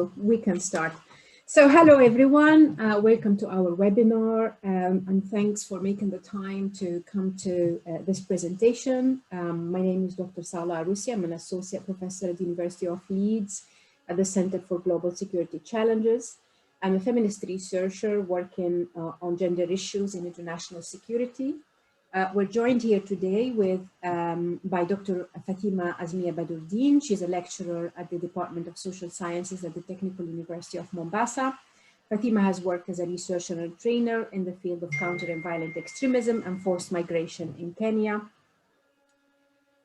We can start. So hello everyone, welcome to our webinar and thanks for making the time to come to this presentation. My name is Dr. Sahla Aroussi. I'm an associate professor at the University of Leeds at the Center for Global Security Challenges. I'm a feminist researcher working on gender issues in international security. We're joined here today by Dr. Fathima Azmiya Badurdeen. She's a lecturer at the Department of Social Sciences at the Technical University of Mombasa. Fathima has worked as a researcher and trainer in the field of counter and violent extremism and forced migration in Kenya.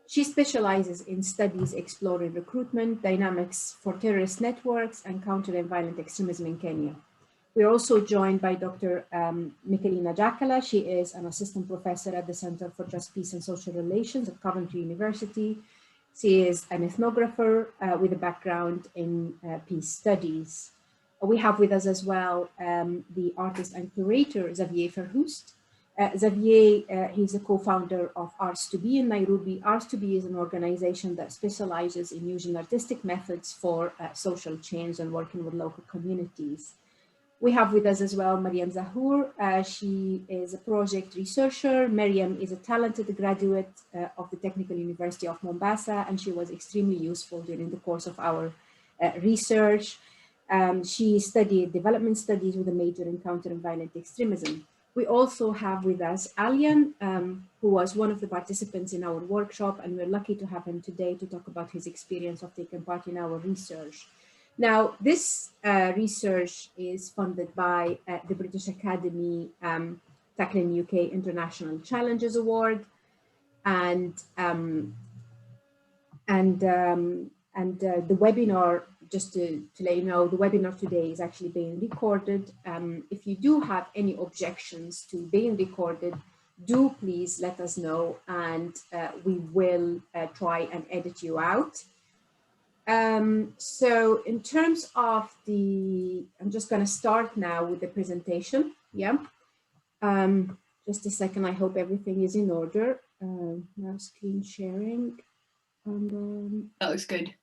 She specializes in studies exploring recruitment, dynamics for terrorist networks, and counter and violent extremism in Kenya. We're also joined by Dr. Michaelina Jakala. She is an assistant professor at the Center for Just Peace and Social Relations at Coventry University. She is an ethnographer with a background in peace studies. We have with us as well the artist and curator, Xavier Verhoest. Xavier, he's a co-founder of Ars2B in Nairobi. Ars2B is an organization that specializes in using artistic methods for social change and working with local communities. We have with us as well Mariam Zahour. She is a project researcher. Mariam is a talented graduate of the Technical University of Mombasa, and she was extremely useful during the course of our research. She studied development studies with a major in counter and violent extremism. We also have with us Alian, who was one of the participants in our workshop, and we're lucky to have him today to talk about his experience of taking part in our research. Now, this research is funded by the British Academy Tackling UK International Challenges Award, and the webinar, just to let you know, the webinar today is actually being recorded. If you do have any objections to being recorded, do please let us know, and we will try and edit you out. So in terms of I'm just going to start now with the presentation. Yeah. Just a second. I hope everything is in order. Now screen sharing. And, that looks good.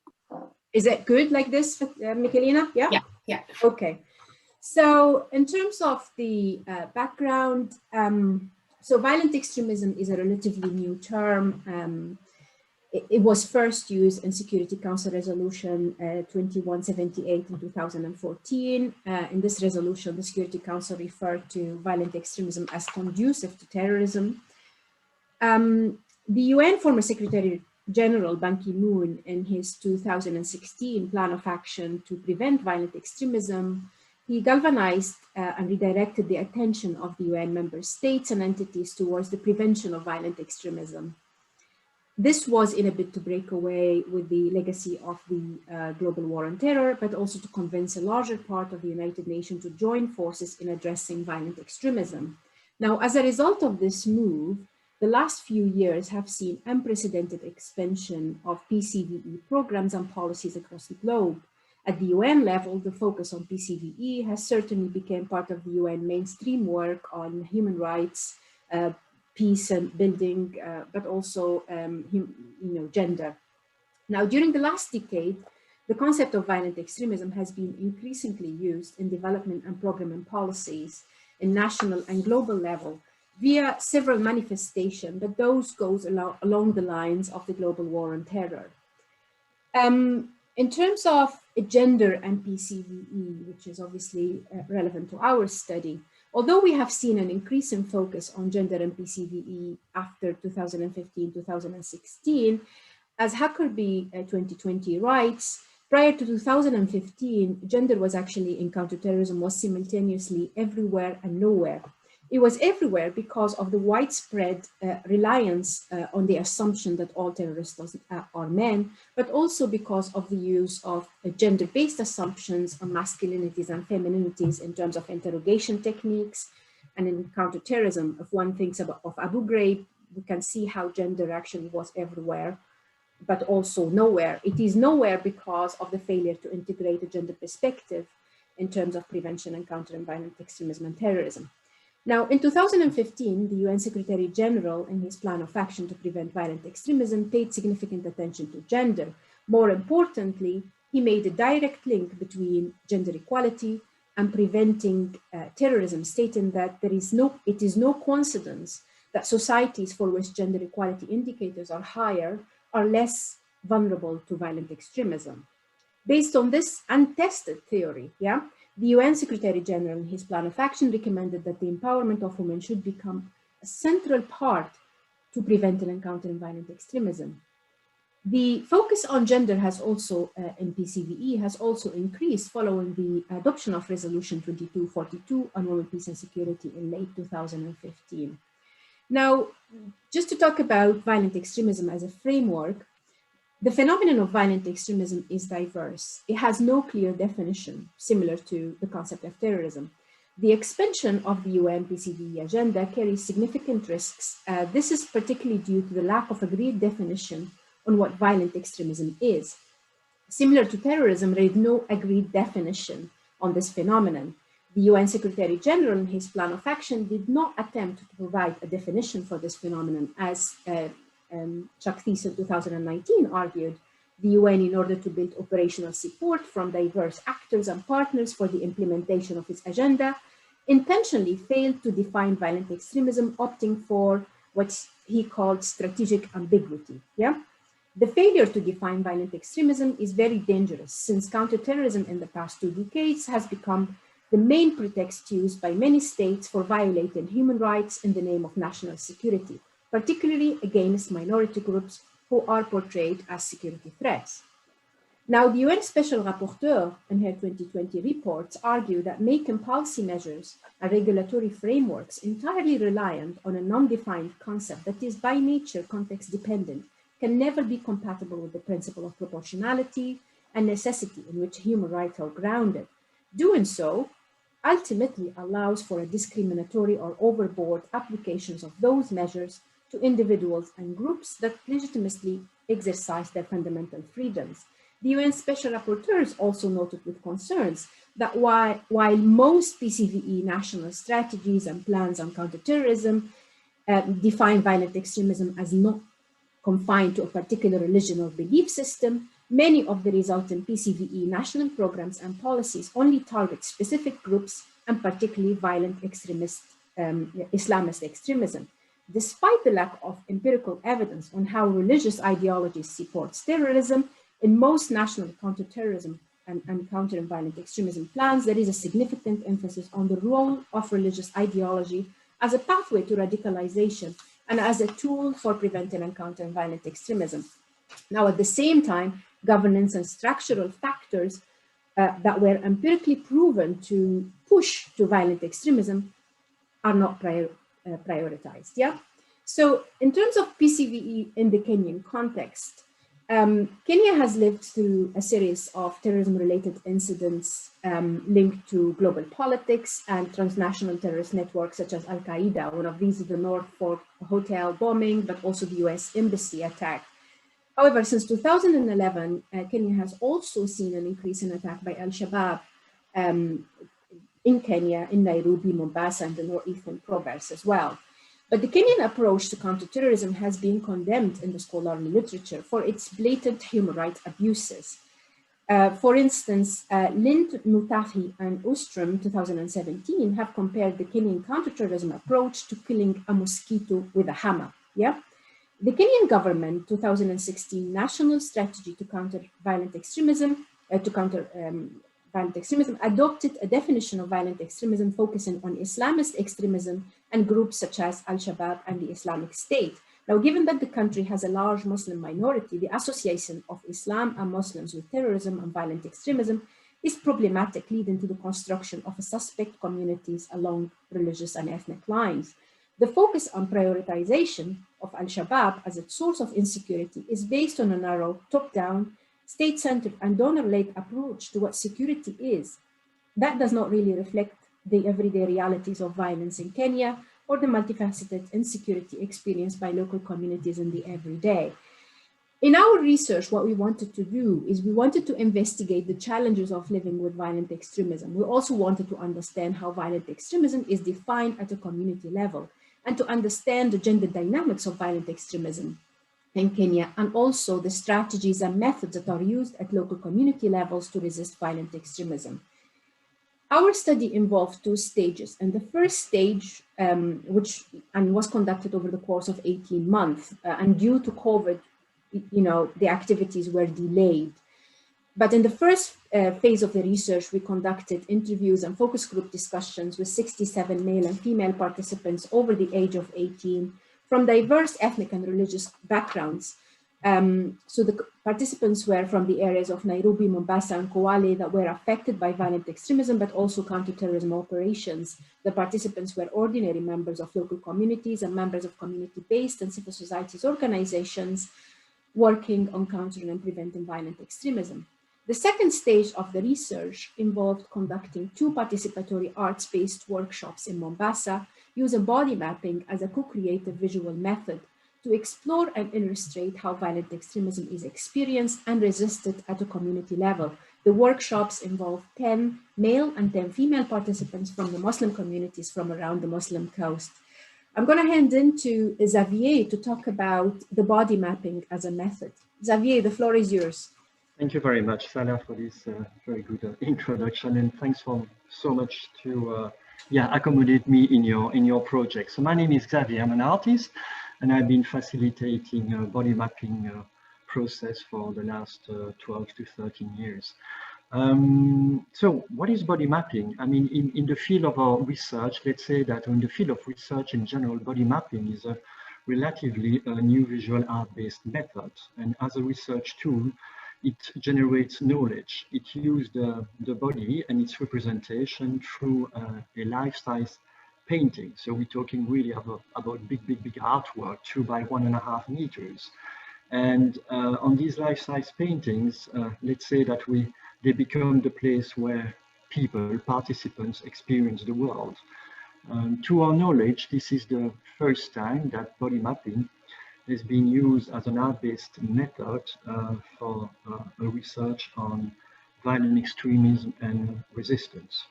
Is it good like this, Michaelina? Yeah. Yeah. Yeah. Okay. So in terms of the background, so violent extremism is a relatively new term. It was first used in Security Council Resolution 2178 in 2014. In this resolution, the Security Council referred to violent extremism as conducive to terrorism. The UN former Secretary General Ban Ki-moon, in his 2016 Plan of Action to Prevent Violent Extremism, he galvanized and redirected the attention of the UN member states and entities towards the prevention of violent extremism. This was in a bid to break away with the legacy of the global war on terror, but also to convince a larger part of the United Nations to join forces in addressing violent extremism. Now, as a result of this move, the last few years have seen unprecedented expansion of PCVE programs and policies across the globe. At the UN level, the focus on PCVE has certainly become part of the UN mainstream work on human rights, peace and building, but also gender. Now, during the last decade, the concept of violent extremism has been increasingly used in development and program and policies in national and global level via several manifestations, but those goes along the lines of the global war on terror. In terms of gender and PCVE, which is obviously relevant to our study, although we have seen an increasing focus on gender and PCVE after 2015-2016, as Huckerby 2020 writes, prior to 2015, gender was actually in counterterrorism was simultaneously everywhere and nowhere. It was everywhere because of the widespread reliance on the assumption that all terrorists are men, but also because of the use of gender-based assumptions on masculinities and femininities in terms of interrogation techniques. And in counterterrorism, if one thinks of Abu Ghraib, we can see how gender actually was everywhere, but also nowhere. It is nowhere because of the failure to integrate a gender perspective in terms of prevention and countering violent extremism and terrorism. Now, in 2015, the UN Secretary General, in his Plan of Action to Prevent Violent Extremism, paid significant attention to gender. More importantly, he made a direct link between gender equality and preventing terrorism, stating that it is no coincidence that societies for which gender equality indicators are higher are less vulnerable to violent extremism. Based on this untested theory, the UN Secretary General in his plan of action recommended that the empowerment of women should become a central part to preventing and countering violent extremism. The focus on gender has also, in PCVE, has also increased following the adoption of Resolution 2242 on women, peace and security in late 2015. Now, just to talk about violent extremism as a framework, the phenomenon of violent extremism is diverse. It has no clear definition, similar to the concept of terrorism. The expansion of the UN PCVE agenda carries significant risks. This is particularly due to the lack of agreed definition on what violent extremism is. Similar to terrorism, there is no agreed definition on this phenomenon. The UN Secretary General in his plan of action did not attempt to provide a definition for this phenomenon, as Chuck Thies in 2019 argued. The UN, in order to build operational support from diverse actors and partners for the implementation of its agenda, intentionally failed to define violent extremism, opting for what he called strategic ambiguity. The failure to define violent extremism is very dangerous, since counterterrorism in the past 2 decades has become the main pretext used by many states for violating human rights in the name of national security, particularly against minority groups who are portrayed as security threats. Now, the UN Special Rapporteur in her 2020 reports argue that making policy measures and regulatory frameworks entirely reliant on a non-defined concept that is by nature context dependent can never be compatible with the principle of proportionality and necessity in which human rights are grounded. Doing so ultimately allows for a discriminatory or overboard applications of those measures to individuals and groups that legitimately exercise their fundamental freedoms. The UN Special Rapporteurs also noted with concerns that while most PCVE national strategies and plans on counterterrorism define violent extremism as not confined to a particular religion or belief system, many of the resulting PCVE national programs and policies only target specific groups and particularly violent Islamist extremism. Despite the lack of empirical evidence on how religious ideology supports terrorism, in most national counterterrorism and countering violent extremism plans, there is a significant emphasis on the role of religious ideology as a pathway to radicalization and as a tool for preventing and countering violent extremism. Now, at the same time, governance and structural factors that were empirically proven to push to violent extremism are not prioritized. So in terms of PCVE in the Kenyan context, Kenya has lived through a series of terrorism-related incidents linked to global politics and transnational terrorist networks such as Al-Qaeda. One of these is the Norfolk Hotel bombing, but also the US Embassy attack. However, since 2011, Kenya has also seen an increase in attack by Al-Shabaab in Kenya, in Nairobi, Mombasa, and the northeastern province as well. But the Kenyan approach to counterterrorism has been condemned in the scholarly literature for its blatant human rights abuses. For instance, Lind, Mutahi, and Ostrom, 2017, have compared the Kenyan counterterrorism approach to killing a mosquito with a hammer. The Kenyan government 2016 national strategy to counter violent extremism, adopted a definition of violent extremism focusing on Islamist extremism and groups such as Al-Shabaab and the Islamic State. Now, given that the country has a large Muslim minority, the association of Islam and Muslims with terrorism and violent extremism is problematic, leading to the construction of suspect communities along religious and ethnic lines. The focus on prioritization of Al-Shabaab as its source of insecurity is based on a narrow, top-down, state-centered and donor-led approach to what security is. That does not really reflect the everyday realities of violence in Kenya or the multifaceted insecurity experienced by local communities in the everyday. In our research, what we wanted to do is we wanted to investigate the challenges of living with violent extremism. We also wanted to understand how violent extremism is defined at a community level and to understand the gender dynamics of violent extremism. in Kenya, and also the strategies and methods that are used at local community levels to resist violent extremism. Our study involved two stages, and the first stage, which was conducted over the course of 18 months, and due to COVID, the activities were delayed. But in the first phase of the research, we conducted interviews and focus group discussions with 67 male and female participants over the age of 18 from diverse ethnic and religious backgrounds. So the participants were from the areas of Nairobi, Mombasa, and Kwale that were affected by violent extremism, but also counterterrorism operations. The participants were ordinary members of local communities and members of community-based and civil societies organizations working on countering and preventing violent extremism. The second stage of the research involved conducting two participatory arts-based workshops in Mombasa using body mapping as a co-creative visual method to explore and illustrate how violent extremism is experienced and resisted at a community level. The workshops involved 10 male and 10 female participants from the Muslim communities from around the Muslim coast. I'm going to hand into Xavier to talk about the body mapping as a method. Xavier, the floor is yours. Thank you very much, Sahla, for this very good introduction, and thanks so much to accommodate me in your project. So my name is Xavier. I'm an artist, and I've been facilitating a body mapping process for the last 12 to 13 years. So what is body mapping? I mean, in the field of our research, let's say that in the field of research in general, body mapping is a relatively new visual art-based method, and as a research tool, it generates knowledge. It uses the body and its representation through a life-size painting. So we're talking really about big artwork, 2 by 1.5 meters. And on these life-size paintings, let's say that they become the place where people, participants, experience the world. To our knowledge, this is the first time that body mapping has been used as an art-based method for a research on violent extremism and resistance.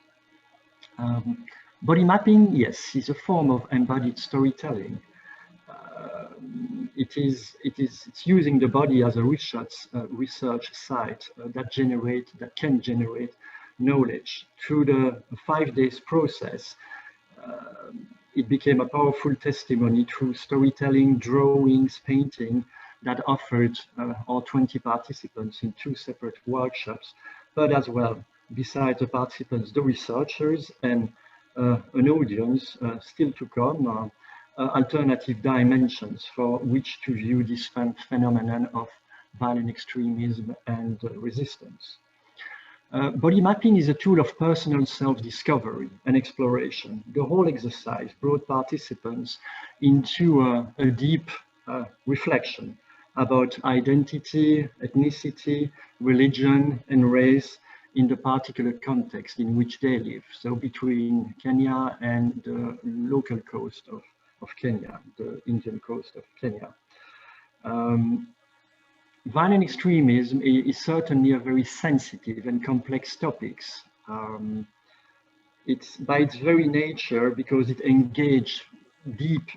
Body mapping, yes, is a form of embodied storytelling. It's using the body as a research site that can generate knowledge. Through the 5 days process, it became a powerful testimony through storytelling, drawings, painting that offered our 20 participants in 2 separate workshops, but as well, besides the participants, the researchers and an audience still to come, alternative dimensions for which to view this phenomenon of violent extremism and resistance. Body mapping is a tool of personal self-discovery and exploration. The whole exercise brought participants into a deep reflection about identity, ethnicity, religion, and race in the particular context in which they live. So between Kenya and the local coast of Kenya, the Indian coast of Kenya. Violent extremism is certainly a very sensitive and complex topic. It's by its very nature, because it engages deep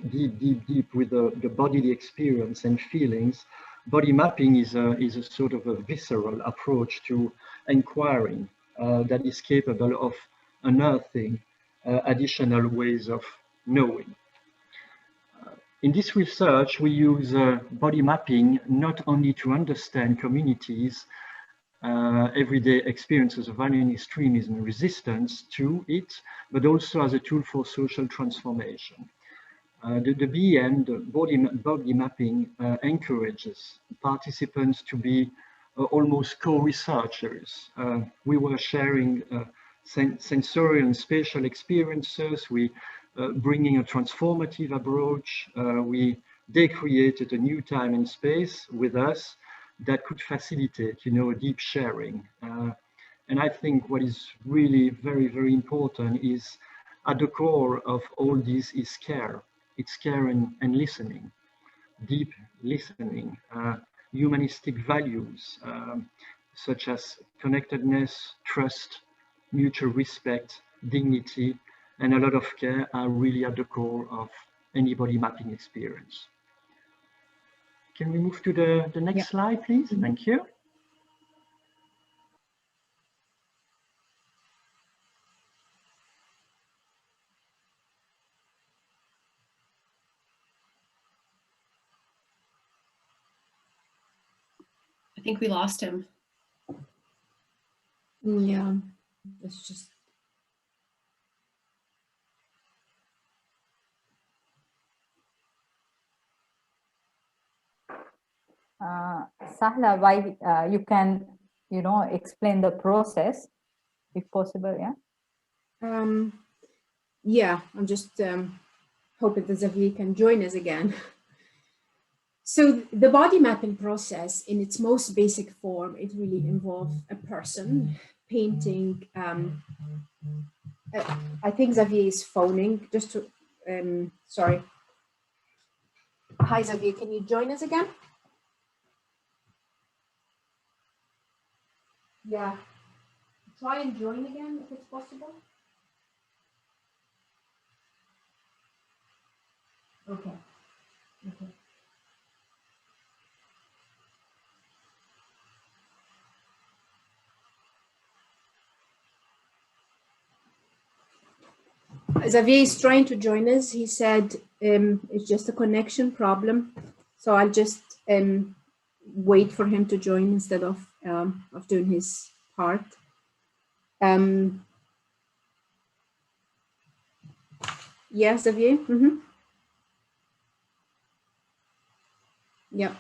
with the bodily experience and feelings. Body mapping is a sort of a visceral approach to inquiring that is capable of unearthing additional ways of knowing. In this research, we use body mapping not only to understand communities' everyday experiences of violent extremism and resistance to it, but also as a tool for social transformation. The BM, the body mapping, encourages participants to be almost co-researchers. We were sharing sensorial and spatial experiences. We bringing a transformative approach. They created a new time and space with us that could facilitate, a deep sharing. And I think what is really very important is at the core of all this is care. It's care and listening, deep listening, humanistic values such as connectedness, trust, mutual respect, dignity, and a lot of care are really at the core of any body mapping experience. Can we move to the next slide, please? Thank you. I think we lost him. Yeah, it's just. Sahla, why you can, explain the process, if possible, yeah? Yeah, I'm just hoping that Xavier can join us again. So the body mapping process in its most basic form, it really involves a person painting. I think Xavier is phoning, just to, sorry. Hi Xavier, can you join us again? Yeah, try and join again if it's possible. Okay. Okay. Xavier is trying to join us. He said it's just a connection problem. So I'll just wait for him to join instead of doing his part. Yes, Xavier? Mm-hmm. Yeah.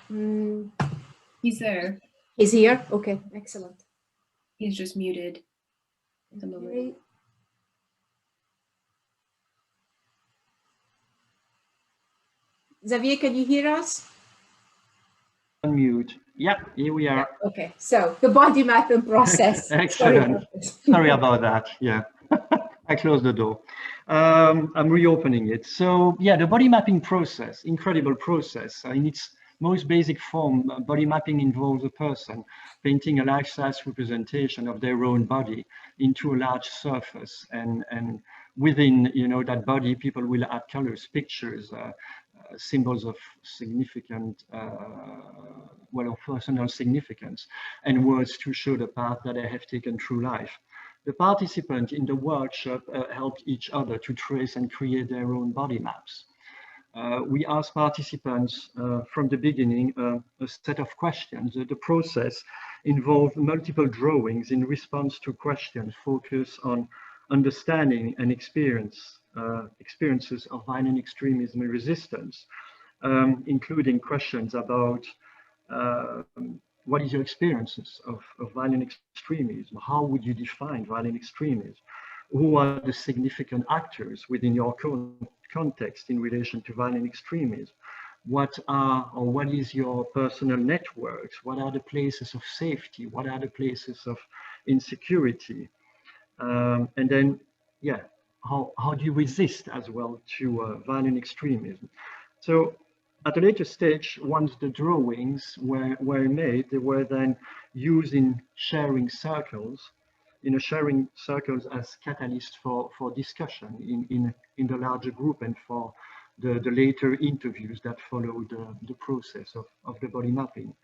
He's there. He's here? Okay, excellent. He's just muted at the moment. Okay. Xavier, can you hear us? Unmute. Yeah, here we are. Yeah, okay, so the body mapping process. Excellent. Sorry about that. Yeah, I closed the door. I'm reopening it. So yeah, the body mapping process, incredible process. In its most basic form, body mapping involves a person painting a life-size representation of their own body into a large surface, and within that body, people will add colors, pictures, symbols of significant, of personal significance, and words to show the path that they have taken through life. The participants in the workshop helped each other to trace and create their own body maps. We asked participants from the beginning a set of questions. The process involved multiple drawings in response to questions focused on understanding and experiences of violent extremism and resistance, including questions about what is your experiences of violent extremism? How would you define violent extremism? Who are the significant actors within your context in relation to violent extremism? What is your personal networks? What are the places of safety? What are the places of insecurity? And then, yeah, how do you resist as well to violent extremism? So at a later stage, once the drawings were made, they were then used in sharing circles, sharing circles as catalysts for discussion in the larger group, and for the later interviews that followed the process of the body mapping.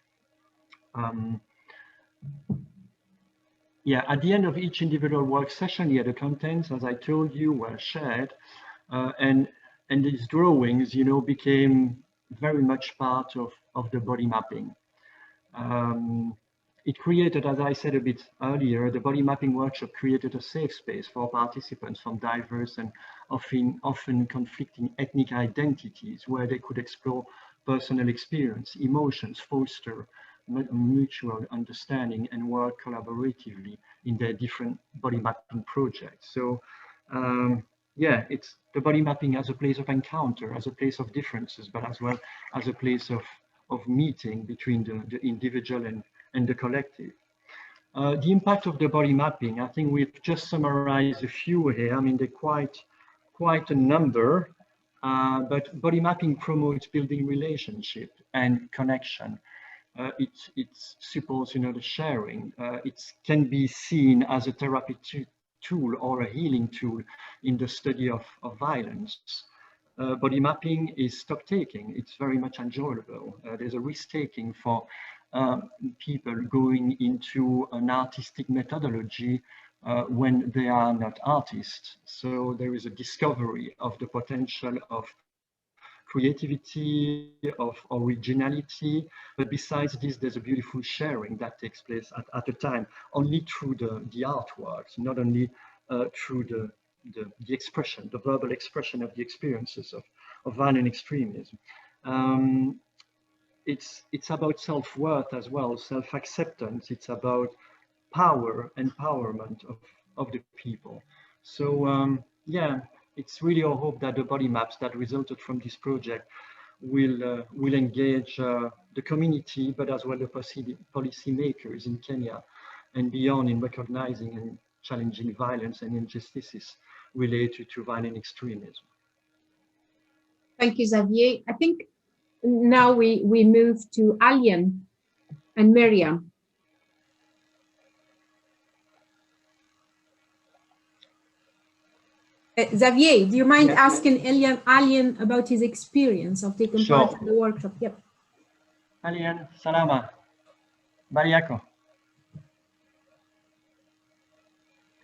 Yeah, at the end of each individual work session, the contents, as I told you, were shared, and these drawings, became very much part of the body mapping. It created, as I said a bit earlier, the body mapping workshop created a safe space for participants from diverse and often conflicting ethnic identities, where they could explore personal experience, emotions, foster mutual understanding, and work collaboratively in their different body mapping projects. So yeah, it's the body mapping as a place of encounter, as a place of differences, but as well as a place of meeting between the individual and the collective. The impact of the body mapping, I think we've just summarized a few here. I mean, they're quite a number, but body mapping promotes building relationship and connection. It supports, the sharing. It can be seen as a therapy tool or a healing tool in the study of violence. body mapping is stock taking. It's very much enjoyable. There's a risk taking for people going into an artistic methodology when they are not artists. So there is a discovery of the potential of creativity, of originality. But besides this, there's a beautiful sharing that takes place at a time, only through the artworks, not only through the expression, the verbal expression of the experiences of violent extremism. It's about self-worth as well, self-acceptance. It's about power, empowerment of the people. So yeah, it's really our hope that the body maps that resulted from this project will engage the community, but as well the policy makers in Kenya and beyond in recognizing and challenging violence and injustices related to violent extremism. Thank you, Xavier. I think now we move to Alian and Miriam. Xavier, do you mind asking Alian about his experience of taking part in the workshop? Yep. Alian, salama. Bariako.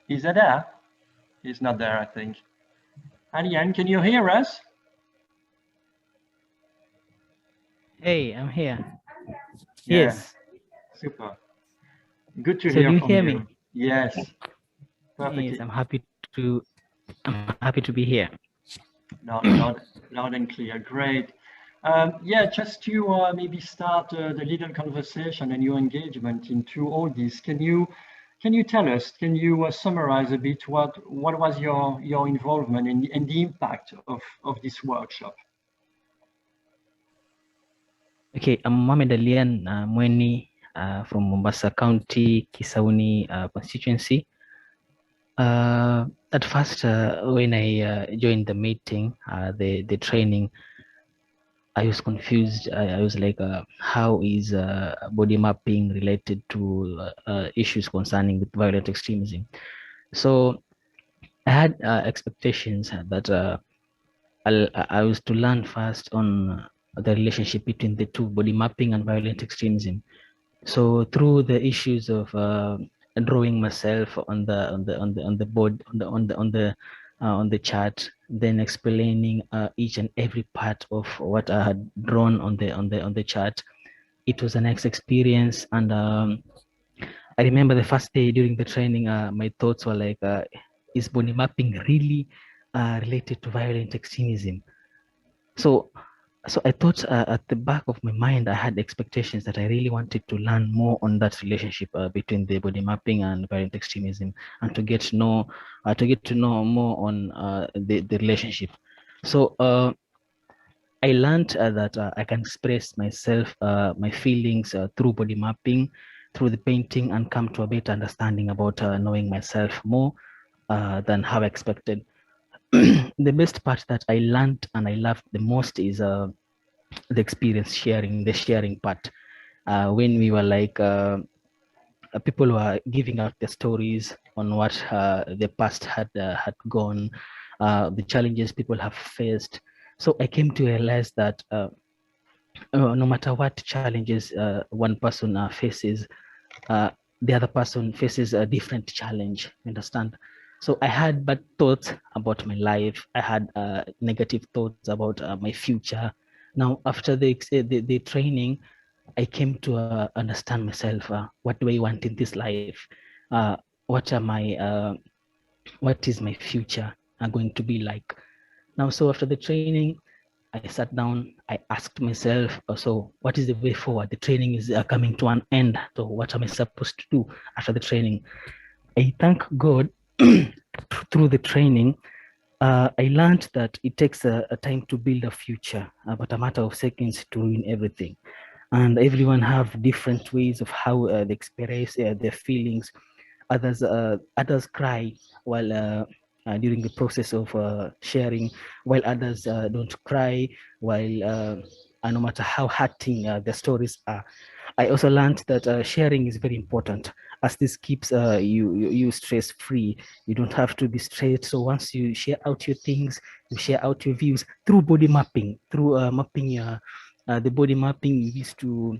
Is that there? He's not there, I think. Alian, can you hear us? Hey, I'm here. Yeah. Yes. Super. Good to So hear do you from hear you. me? Yes. Perfectly. Yes, I'm happy to be here. Loud and clear. Great. Yeah, just to maybe start the little conversation and your engagement into all this, can you tell us, can you summarize a bit what was your involvement and the impact of this workshop? Okay, I'm Mohamed Alian Mweni from Mombasa County, Kisauni constituency. At first, when I joined the meeting, the training, I was confused. I was like, how is body mapping related to issues concerning with violent extremism? So I had expectations that I was to learn first on the relationship between the two, body mapping and violent extremism. So through the issues of drawing myself on the board on the chart, then explaining each and every part of what I had drawn on the chart, it was a nice experience. And I remember the first day during the training, my thoughts were like, is body mapping really related to violent extremism? So I thought at the back of my mind, I had expectations that I really wanted to learn more on that relationship between the body mapping and violent extremism, and to get to know more on the relationship. So I learned that I can express myself, my feelings through body mapping, through the painting, and come to a better understanding about knowing myself more than how I expected. The best part that I learned and I loved the most is the experience sharing, the sharing part. When we were like, people were giving out their stories on what the past had gone, the challenges people have faced. So I came to realize that no matter what challenges one person faces, the other person faces a different challenge. You understand? So I had bad thoughts about my life. I had negative thoughts about my future. Now, after the training, I came to understand myself. What do I want in this life? What am I? What is my future going to be like? Now, so after the training, I sat down, I asked myself, so what is the way forward? The training is coming to an end. So what am I supposed to do after the training? I thank God through the training, I learned that it takes a time to build a future, but a matter of seconds to ruin everything. And everyone have different ways of how they express their feelings. Others cry while during the process of sharing, while others don't cry, while no matter how hurting their stories are. I also learned that sharing is very important, as this keeps you stress free. You don't have to be stressed. So once you share out your things, you share out your views through body mapping, through mapping the body mapping. We used to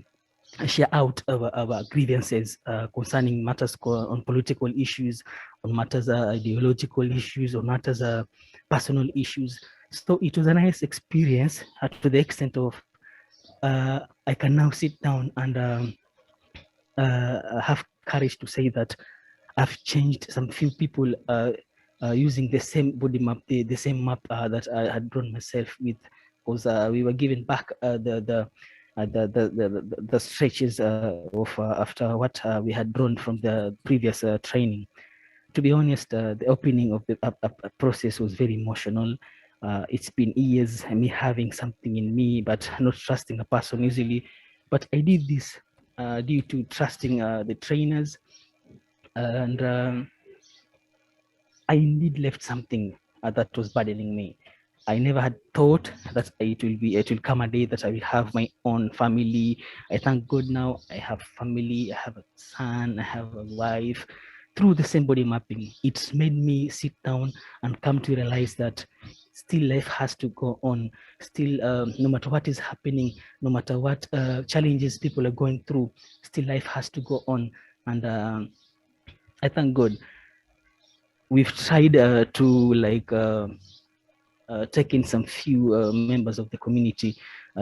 share out our grievances concerning matters on political issues, on matters ideological issues, on matters personal issues. So it was a nice experience to the extent of I can now sit down and have courage to say that I've changed some few people using the same body map, the same map that I had drawn myself with, because we were given back the stretches of after what we had drawn from the previous training. To be honest, the opening of the process was very emotional. It's been years me having something in me, but not trusting a person easily. But I did this due to trusting the trainers, and I indeed left something that was burdening me. I never had thought that it will come a day that I will have my own family. I thank God now I have family, I have a son, I have a wife. Through the same body mapping, it's made me sit down and come to realize that still life has to go on. Still, no matter what is happening, no matter what challenges people are going through, still life has to go on. And I thank God. We've tried to like take in some few members of the community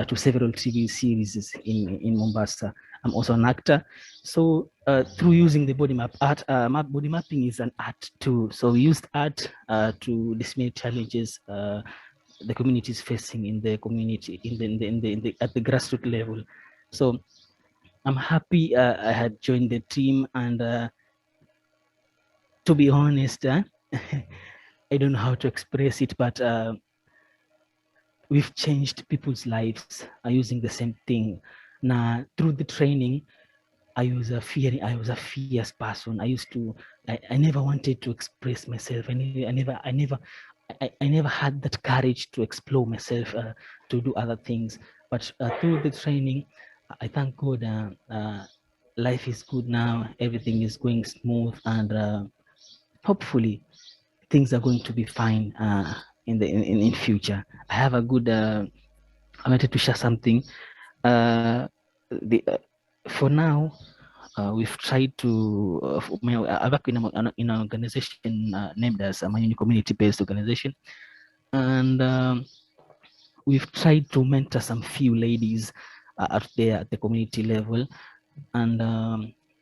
to several TV series in Mombasa. I'm also an actor. So through using the body map art, body mapping is an art too. So we used art to display challenges the community is facing in the community, at the grassroots level. So I'm happy I had joined the team, and to be honest, I don't know how to express it, but we've changed people's lives using the same thing. Now, through the training, I was a fierce person. I never wanted to express myself. I never had that courage to explore myself, to do other things. But through the training, I thank God, life is good now. Everything is going smooth, and hopefully things are going to be fine in future. I have a good. I wanted to share something. For now, we've tried to. I work in an organization named as a community-based organization, and we've tried to mentor some few ladies out there at the community level, and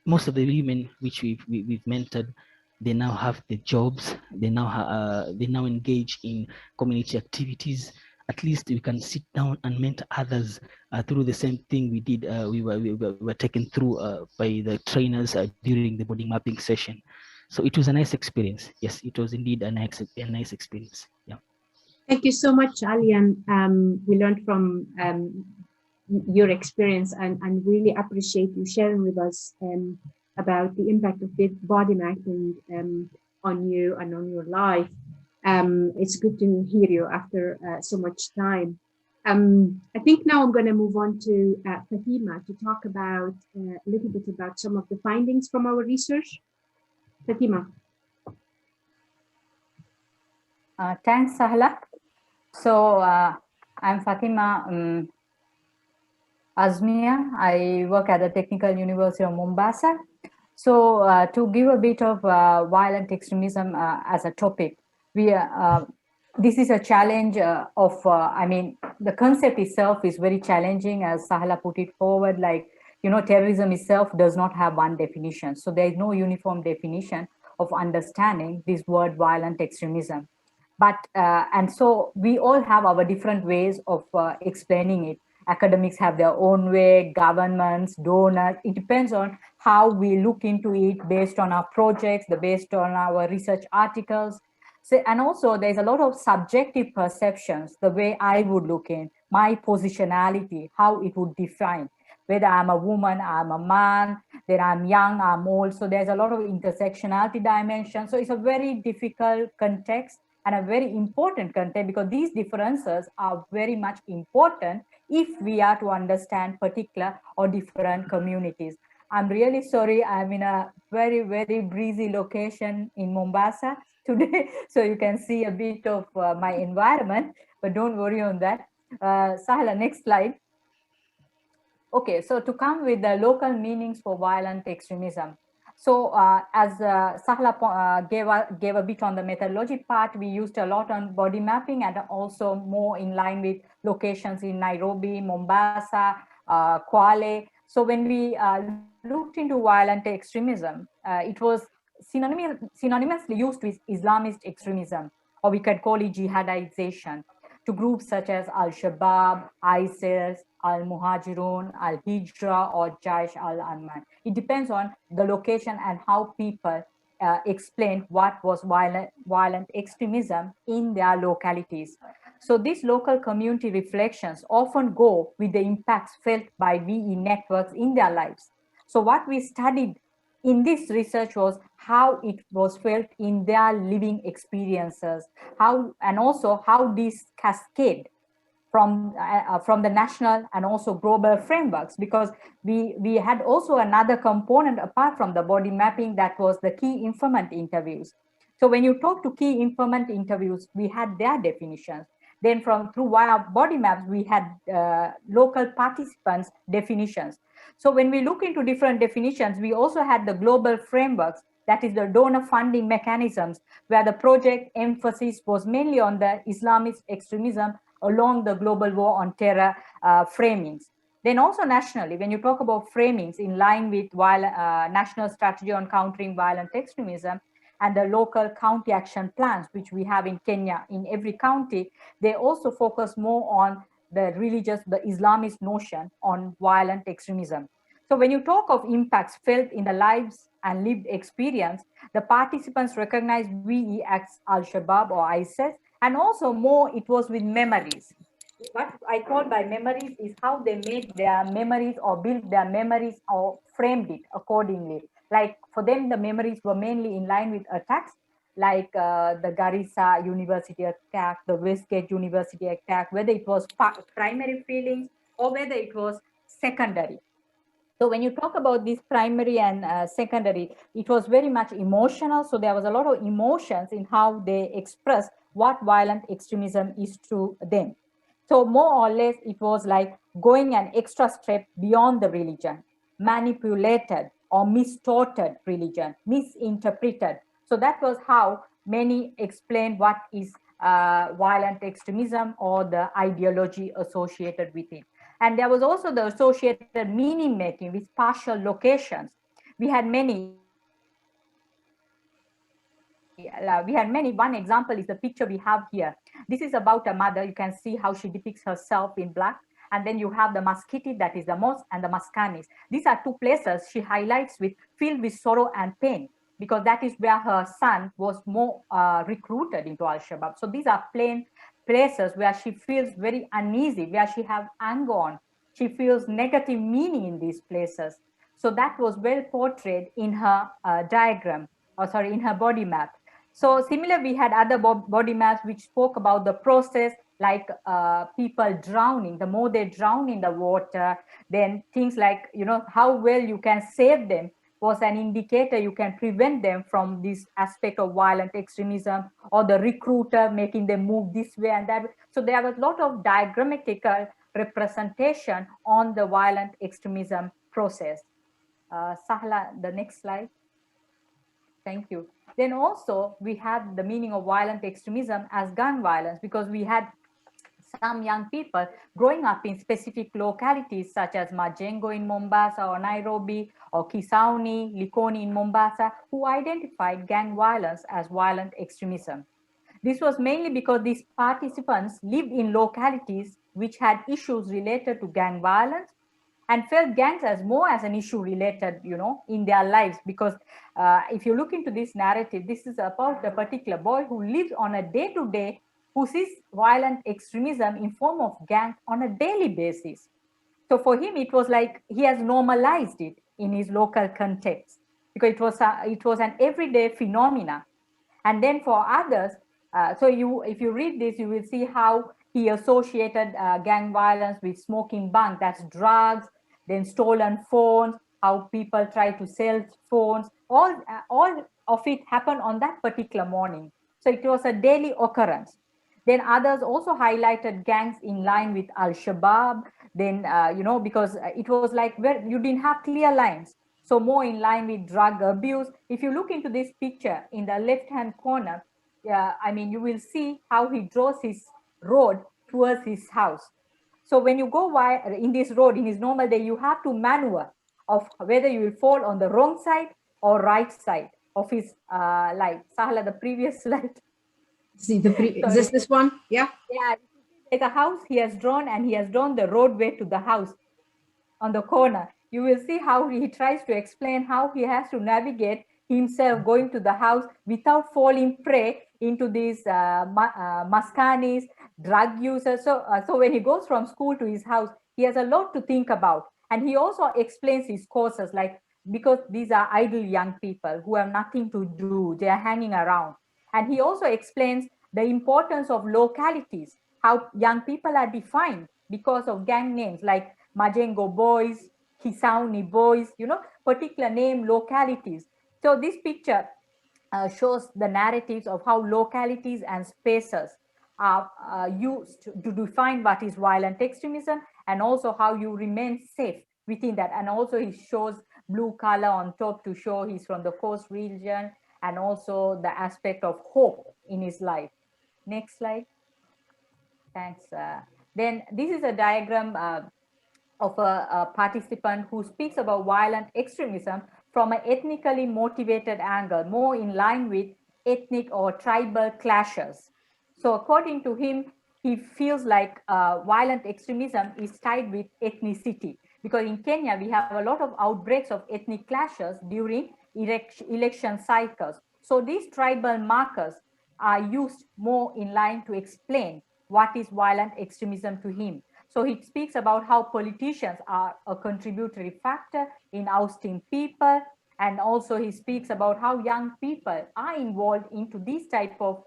most of the women which we've mentored, they now have the jobs. They now engage in community activities. At least we can sit down and mentor others through the same thing we did. We were taken through by the trainers during the body mapping session. So it was a nice experience. Yes, it was indeed a nice experience. Yeah. Thank you so much, Ali, and we learned from your experience, and really appreciate you sharing with us about the impact of body mapping on you and on your life. It's good to hear you after so much time. I think now I'm going to move on to Fathima to talk about a little bit about some of the findings from our research. Fathima. Thanks, Sahla. So I'm Fathima Azmiya. I work at the Technical University of Mombasa. So to give a bit of violent extremism as a topic, this is a challenge I mean, the concept itself is very challenging, as Sahla put it forward, like, you know, terrorism itself does not have one definition. So there is no uniform definition of understanding this word violent extremism. But, and so we all have our different ways of explaining it. Academics have their own way, governments, donors. It depends on how we look into it based on our projects, based on our research articles. So, and also there's a lot of subjective perceptions, the way I would look in, my positionality, how it would define, whether I'm a woman, I'm a man, then I'm young, I'm old. So there's a lot of intersectionality dimension. So it's a very difficult context and a very important content, because these differences are very much important if we are to understand particular or different communities. I'm really sorry, I'm in a very, very breezy location in Mombasa today, so you can see a bit of my environment, but don't worry on that. Sahla, next slide. Okay, so to come with the local meanings for violent extremism. So as Sahla gave a bit on the methodology part, we used a lot on body mapping and also more in line with locations in Nairobi, Mombasa, Kwale. So when we looked into violent extremism, it was synonymously used with Islamist extremism, or we could call it jihadization, to groups such as Al-Shabaab, ISIS, Al-Muhajirun, Al-Hijra, or Jaish al-Ahmad. It depends on the location and how people explain what was violent extremism in their localities. So these local community reflections often go with the impacts felt by VE networks in their lives. So what we studied in this research was how it was felt in their living experiences, and also how these cascade from the national and also global frameworks, because we had also another component apart from the body mapping, that was the key informant interviews. So when you talk to key informant interviews, we had their definitions. Then through our body maps, we had local participants' definitions. So when we look into different definitions, we also had the global frameworks, that is the donor funding mechanisms, where the project emphasis was mainly on the Islamist extremism along the global war on terror framings. Then also nationally, when you talk about framings in line with national strategy on countering violent extremism and the local county action plans, which we have in Kenya, in every county, they also focus more on the Islamist notion on violent extremism. So when you talk of impacts felt in the lives and lived experience, the participants recognize VE as Al-Shabaab or ISIS, and also more it was with memories. What I call by memories is how they made their memories or built their memories or framed it accordingly. Like for them, the memories were mainly in line with attacks, like the Garissa University attack, the Westgate University attack, whether it was primary feelings or whether it was secondary. So when you talk about this primary and secondary, it was very much emotional. So there was a lot of emotions in how they express what violent extremism is to them. So more or less, it was like going an extra step beyond the religion, manipulated or mistorted religion, misinterpreted. So that was how many explained what is violent extremism or the ideology associated with it. And there was also the associated meaning making with partial locations. We had many. One example is the picture we have here. This is about a mother. You can see how she depicts herself in black. And then you have the Maskiti, that is the mosque, and the Maskanis. These are two places she highlights filled with sorrow and pain, because that is where her son was more recruited into Al-Shabaab. So these are places where she feels very uneasy, where she has anger on. She feels negative meaning in these places. So that was well portrayed in her in her body map. So similar, we had other body maps which spoke about the process, like people drowning. The more they drown in the water, then things like, how well you can save them was an indicator you can prevent them from this aspect of violent extremism, or the recruiter making them move this way and that way. So there was a lot of diagrammatical representation on the violent extremism process. Sahla, the next slide. Thank you. Then also we had the meaning of violent extremism as gun violence, because we had some young people growing up in specific localities such as Majengo in Mombasa, or Nairobi, or Kisauni, Likoni in Mombasa, who identified gang violence as violent extremism. This was mainly because these participants lived in localities which had issues related to gang violence, and felt gangs as more as an issue related, in their lives. Because if you look into this narrative, this is about a particular boy who lives on a day-to-day, who sees violent extremism in form of gangs on a daily basis. So for him, it was like he has normalized it in his local context, because it was an everyday phenomena. And then for others, So if you read this, you will see how he associated gang violence with smoking bunk, that's drugs, then stolen phones, how people try to sell phones, all of it happened on that particular morning. So it was a daily occurrence. Then others also highlighted gangs in line with Al-Shabaab, then, because it was like where you didn't have clear lines. So more in line with drug abuse. If you look into this picture in the left-hand corner, you will see how he draws his road towards his house. So when you go in this road, in his normal day, you have to maneuver of whether you will fall on the wrong side or right side of his light. Sahla, the previous slide. See is this one? Yeah. Yeah, there's a house he has drawn, and he has drawn the roadway to the house on the corner. You will see how he tries to explain how he has to navigate himself going to the house without falling prey into these maskanis, drug users. So when he goes from school to his house, he has a lot to think about. And he also explains his causes, like, because these are idle young people who have nothing to do, they are hanging around. And he also explains the importance of localities, how young people are defined because of gang names like Majengo boys, Kisauni boys, particular name localities. So this picture shows the narratives of how localities and spaces are used to define what is violent extremism, and also how you remain safe within that. And also he shows blue color on top to show he's from the coast region, and also the aspect of hope in his life. Next slide. Thanks. Then this is a diagram of a participant who speaks about violent extremism from an ethnically motivated angle, more in line with ethnic or tribal clashes. So according to him, he feels like violent extremism is tied with ethnicity, because in Kenya, we have a lot of outbreaks of ethnic clashes during election cycles. So these tribal markers are used more in line to explain what is violent extremism to him. So he speaks about how politicians are a contributory factor in ousting people. And also he speaks about how young people are involved into these type of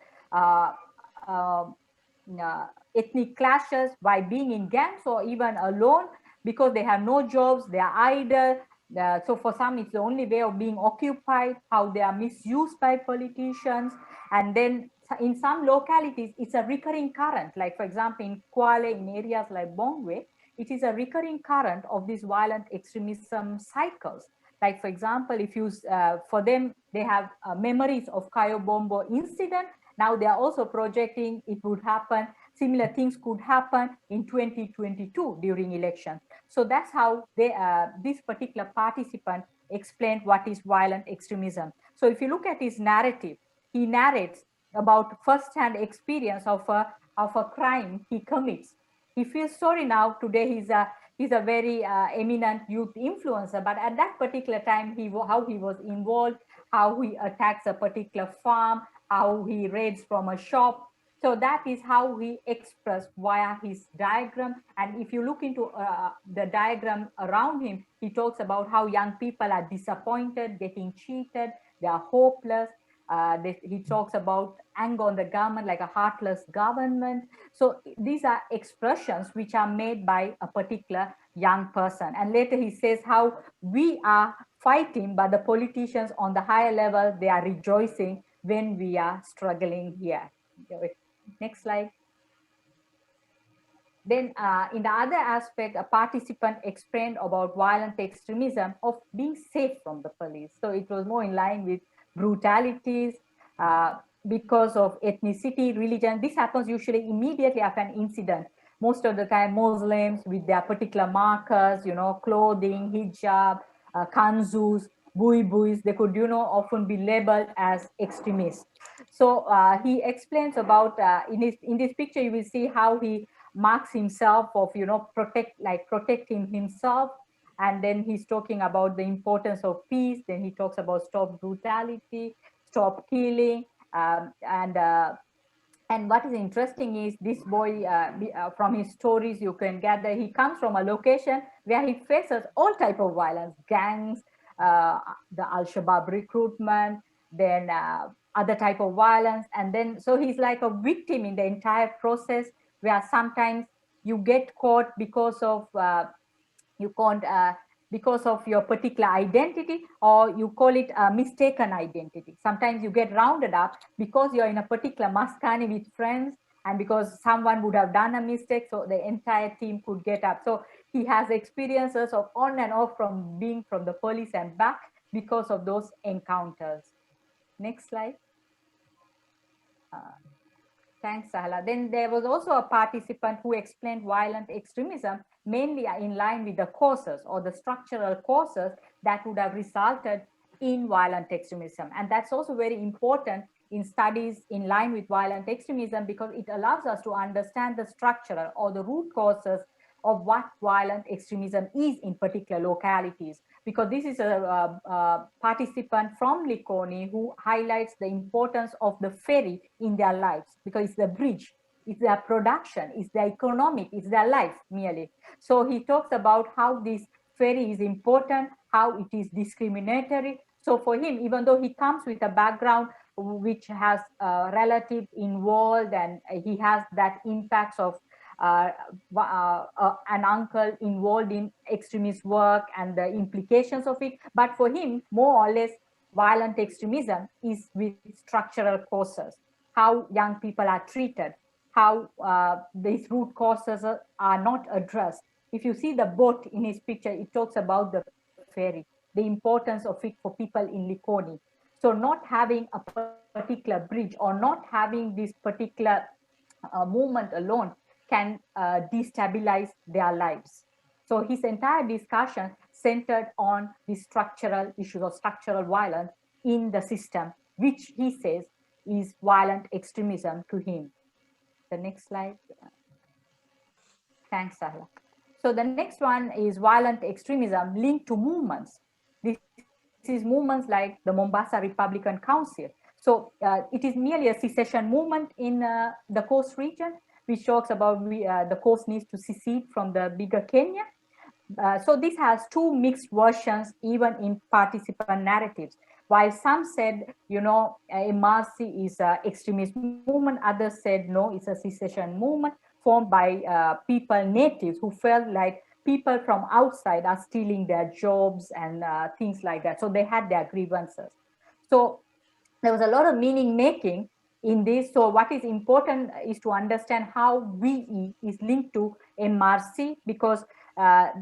ethnic clashes by being in gangs or even alone, because they have no jobs, they are idle. So for some, it's the only way of being occupied, how they are misused by politicians. And then in some localities, it's a recurring current. Like, for example, in Kwale, in areas like Bongwe, it is a recurring current of these violent extremism cycles. Like, for example, if you, for them, they have memories of Kayobombo incident. Now they are also projecting it would happen, similar things could happen in 2022 during election. So that's how they, this particular participant explained what is violent extremism. So if you look at his narrative, he narrates about first-hand experience of a crime he commits. He feels sorry now. Today he's a very eminent youth influencer, but at that particular time, how he was involved, how he attacks a particular farm, how he raids from a shop. So that is how he expressed via his diagram. And if you look into the diagram around him, he talks about how young people are disappointed, getting cheated, they are hopeless. He talks about anger on the government, like a heartless government. So these are expressions which are made by a particular young person. And later he says how we are fighting, but the politicians on the higher level, they are rejoicing when we are struggling here. Next slide. Then in the other aspect, a participant explained about violent extremism of being safe from the police. So it was more in line with brutalities because of ethnicity, religion. This happens usually immediately after an incident. Most of the time, Muslims with their particular markers, clothing, hijab, kanzus, buis, they could, often be labeled as extremists. So he explains about, in this picture, you will see how he marks himself of, protecting himself. And then he's talking about the importance of peace. Then he talks about stop brutality, stop killing. And what is interesting is this boy, from his stories, you can gather, he comes from a location where he faces all type of violence, gangs, the Al-Shabaab recruitment, then other type of violence. And then, so he's like a victim in the entire process, where sometimes you get caught because of, you can't, because of your particular identity, or you call it a mistaken identity. Sometimes you get rounded up because you're in a particular maskani with friends, and because someone would have done a mistake, so the entire team could get up. So he has experiences of on and off from being from the police and back because of those encounters. Next slide. Thanks, Sahla. Then there was also a participant who explained violent extremism mainly in line with the causes or the structural causes that would have resulted in violent extremism. And that's also very important in studies in line with violent extremism, because it allows us to understand the structural or the root causes of what violent extremism is in particular localities. Because this is a participant from Likoni who highlights the importance of the ferry in their lives, because it's the bridge, it's their production, it's their economic, it's their life merely. So he talks about how this ferry is important, how it is discriminatory. So for him, even though he comes with a background which has relatives involved, and he has that impacts of an uncle involved in extremist work and the implications of it. But for him, more or less, violent extremism is with structural causes, how young people are treated, how these root causes are not addressed. If you see the boat in his picture, it talks about the ferry, the importance of it for people in Likoni. So not having a particular bridge or not having this particular movement alone can destabilize their lives. So his entire discussion centered on the structural issues of structural violence in the system, which he says is violent extremism to him. The next slide. Thanks, Sahla. So the next one is violent extremism linked to movements. This is movements like the Mombasa Republican Council. So it is merely a secession movement in the coast region, which talks about the coast needs to secede from the bigger Kenya. So this has two mixed versions, even in participant narratives. While some said, you know, MRC is an extremist movement, others said, no, it's a secession movement formed by people, natives, who felt like people from outside are stealing their jobs and things like that. So they had their grievances. So there was a lot of meaning making in this. So what is important is to understand how VE is linked to MRC, because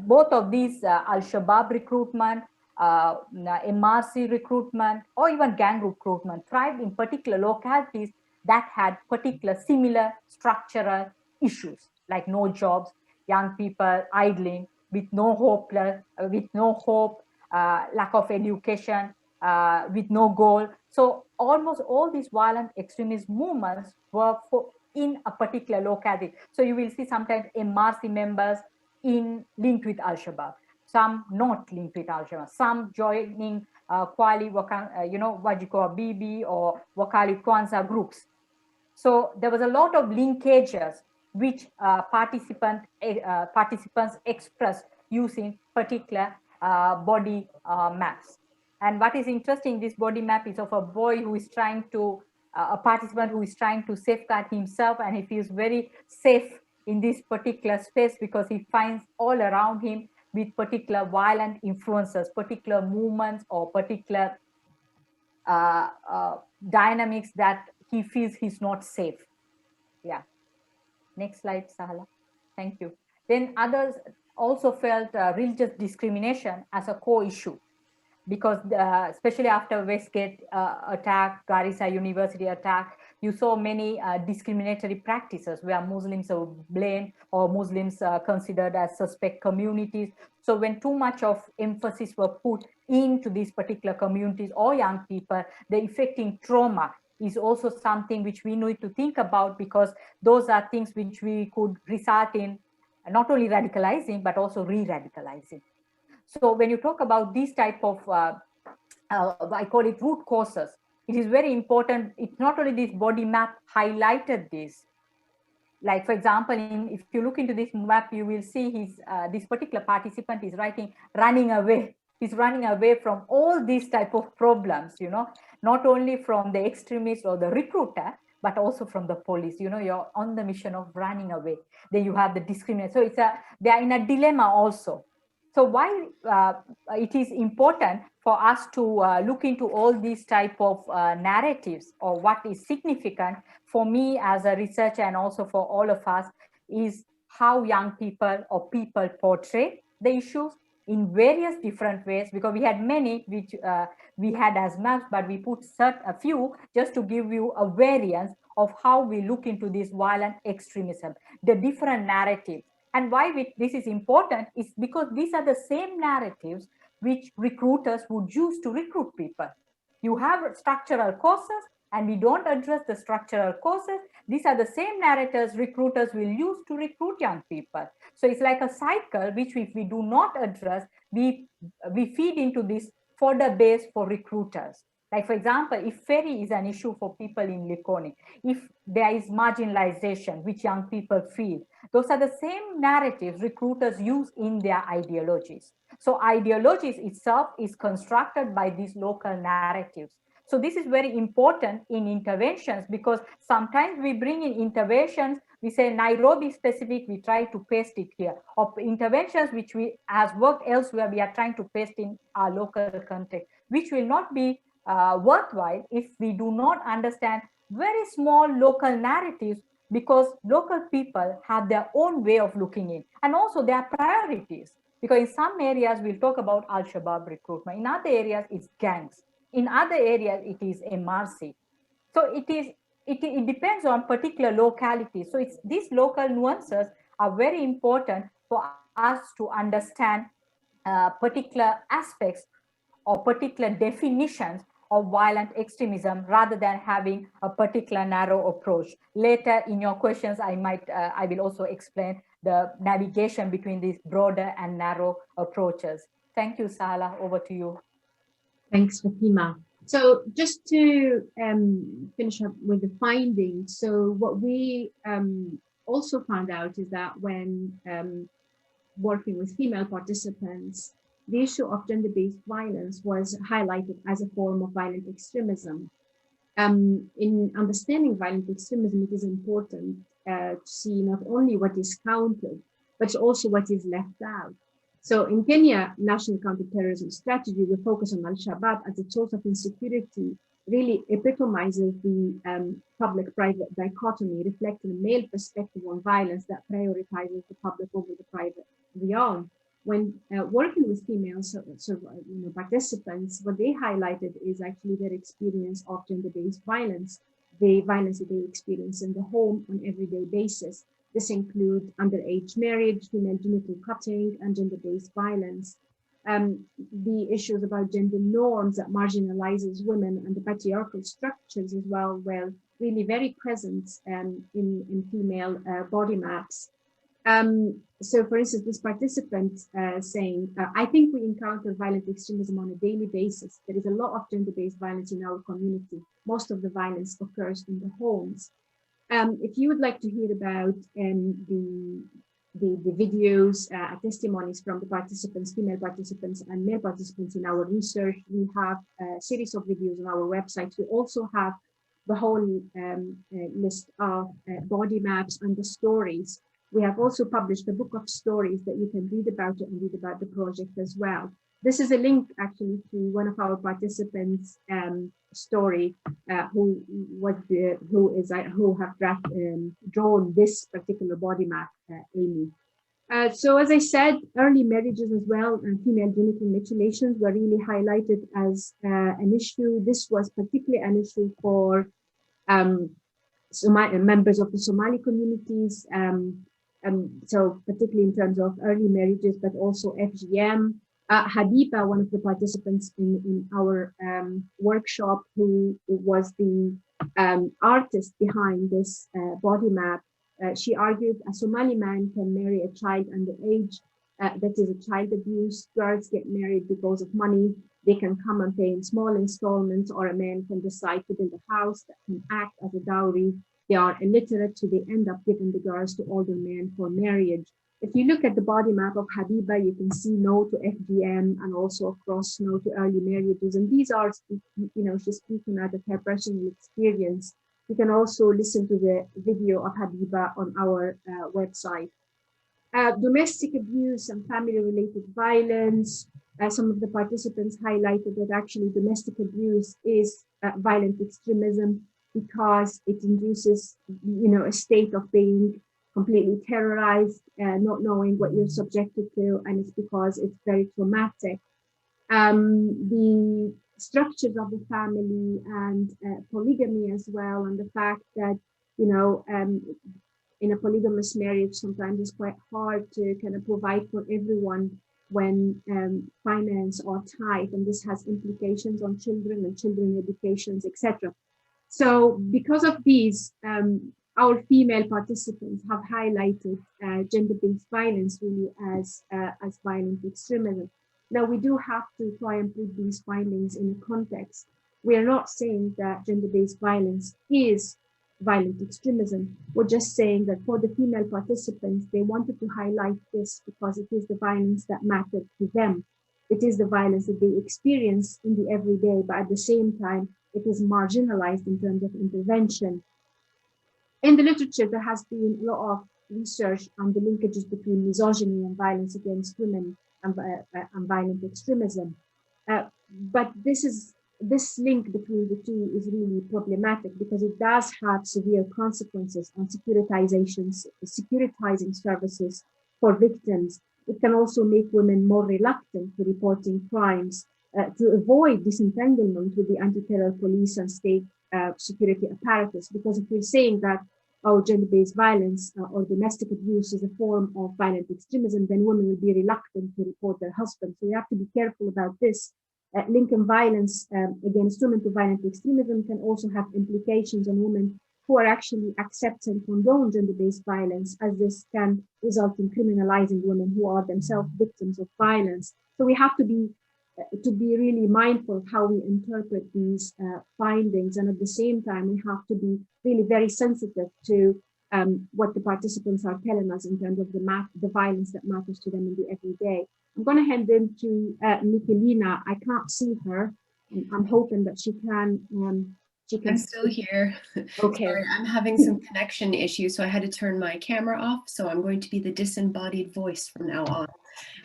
both of these Al-Shabaab recruitment, MRC recruitment, or even gang recruitment thrived in particular localities that had particular similar structural issues, like no jobs, young people idling, with no hope, lack of education, with no goal. So almost all these violent extremist movements were in a particular locality. So you will see sometimes MRC members linked with Al-Shabaab, some not linked with Al-Shabaab, some joining Kwali, Wajiko Bibi or Wakali Kwanzaa groups. So there was a lot of linkages which participants expressed using particular body maps. And what is interesting, this body map is of a boy who is trying to, a participant who is trying to safeguard himself, and he feels very safe in this particular space because he finds all around him with particular violent influences, particular movements or particular dynamics that he feels he's not safe. Yeah. Next slide, Sahla. Thank you. Then others also felt religious discrimination as a core issue, because especially after Westgate attack, Garissa University attack, you saw many discriminatory practices where Muslims were blamed or Muslims considered as suspect communities. So when too much of emphasis were put into these particular communities or young people, the affecting trauma is also something which we need to think about, because those are things which we could result in not only radicalizing, but also re-radicalizing. So when you talk about these type of, I call it root causes, it is very important. It's not only this body map highlighted this. Like, for example, if you look into this map, you will see this particular participant is writing, running away. He's running away from all these type of problems, you know, not only from the extremist or the recruiter, but also from the police. You know, you're on the mission of running away. Then you have the discrimination. So they are in a dilemma also. So while it is important for us to look into all these type of narratives or what is significant for me as a researcher and also for all of us is how young people or people portray the issues in various different ways, because we had many which we had as maps, but we put a few just to give you a variance of how we look into this violent extremism, the different narratives. And why this is important is because these are the same narratives which recruiters would use to recruit people. You have structural causes and we don't address the structural causes. These are the same narratives recruiters will use to recruit young people. So it's like a cycle which if we do not address, we feed into this fodder base for recruiters. Like, for example, if ferry is an issue for people in Likoni, if there is marginalization, which young people feel, those are the same narratives recruiters use in their ideologies. So ideologies itself is constructed by these local narratives. So this is very important in interventions, because sometimes we bring in interventions, we say Nairobi specific, we try to paste it here. Or interventions which we has worked elsewhere, we are trying to paste in our local context, which will not be worthwhile if we do not understand very small local narratives, because local people have their own way of looking in and also their priorities. Because in some areas we'll talk about Al-Shabaab recruitment, in other areas it's gangs, in other areas it is MRC. So it depends on particular localities. So it's these local nuances are very important for us to understand particular aspects or particular definitions of violent extremism, rather than having a particular narrow approach. Later in your questions, I will also explain the navigation between these broader and narrow approaches. Thank you, Sahla. Over to you. Thanks, Fathima. So just to finish up with the findings, so what we also found out is that when working with female participants, the issue of gender-based violence was highlighted as a form of violent extremism. In understanding violent extremism, it is important to see not only what is counted, but also what is left out. So in Kenya, National Counterterrorism Strategy, we focus on Al-Shabaab as a source of insecurity, really epitomizes the public-private dichotomy, reflecting a male perspective on violence that prioritizes the public over the private realm. When working with female participants, what they highlighted is actually their experience of gender-based violence, the violence that they experience in the home on an everyday basis. This includes underage marriage, female genital cutting, and gender-based violence. The issues about gender norms that marginalizes women and the patriarchal structures as well were really very present in female body maps. So for instance, this participant saying, I think we encounter violent extremism on a daily basis. There is a lot of gender-based violence in our community. Most of the violence occurs in the homes. If you would like to hear about the videos, testimonies from the participants, female participants and male participants in our research, we have a series of videos on our website. We also have the whole list of body maps and the stories. We have also published a book of stories that you can read about it and read about the project as well. This is a link actually to one of our participants' story, who have drawn this particular body map, Amy. So as I said, early marriages as well and female genital mutilations were really highlighted as an issue. This was particularly an issue for members of the Somali communities. So particularly in terms of early marriages, but also FGM. Habiba, one of the participants in our workshop, who was the artist behind this body map, she argued a Somali man can marry a child underage. That is a child abuse. Girls get married because of money. They can come and pay in small installments, or a man can decide to build a house that can act as a dowry. They are illiterate, so they end up giving the girls to older men for marriage. If you look at the body map of Habiba, you can see no to FGM and also across no to early marriages. And these are, she's speaking out of her personal experience. You can also listen to the video of Habiba on our website. Domestic abuse and family-related violence. Some of the participants highlighted that actually domestic abuse is violent extremism because it induces, a state of being completely terrorized, not knowing what you're subjected to, and it's because it's very traumatic. The structures of the family and polygamy as well, and the fact that, in a polygamous marriage, sometimes it's quite hard to kind of provide for everyone when finance are tight, and this has implications on children and children educations, etc. So because of these, our female participants have highlighted gender-based violence really as violent extremism. Now, we do have to try and put these findings in a context. We are not saying that gender-based violence is violent extremism. We're just saying that for the female participants, they wanted to highlight this because it is the violence that mattered to them. It is the violence that they experience in the everyday, but at the same time, it is marginalized in terms of intervention. In the literature, there has been a lot of research on the linkages between misogyny and violence against women and violent extremism. But this link between the two is really problematic because it does have severe consequences on securitizing services for victims. It can also make women more reluctant to reporting crimes, to avoid disentanglement with the anti-terror police and state security apparatus. Because if we're saying that gender-based violence or domestic abuse is a form of violent extremism, then women will be reluctant to report their husbands. So we have to be careful about this. Linking violence against women to violent extremism can also have implications on women who are actually accept and condone gender-based violence, as this can result in criminalizing women who are themselves victims of violence. So we have to be really mindful of how we interpret these findings, and at the same time, we have to be really very sensitive to what the participants are telling us in terms of the violence that matters to them in the everyday. I'm going to hand in to Michaelina. I can't see her. I'm hoping that she can. I'm still here. Okay. Sorry, I'm having some connection issues, so I had to turn my camera off. So I'm going to be the disembodied voice from now on.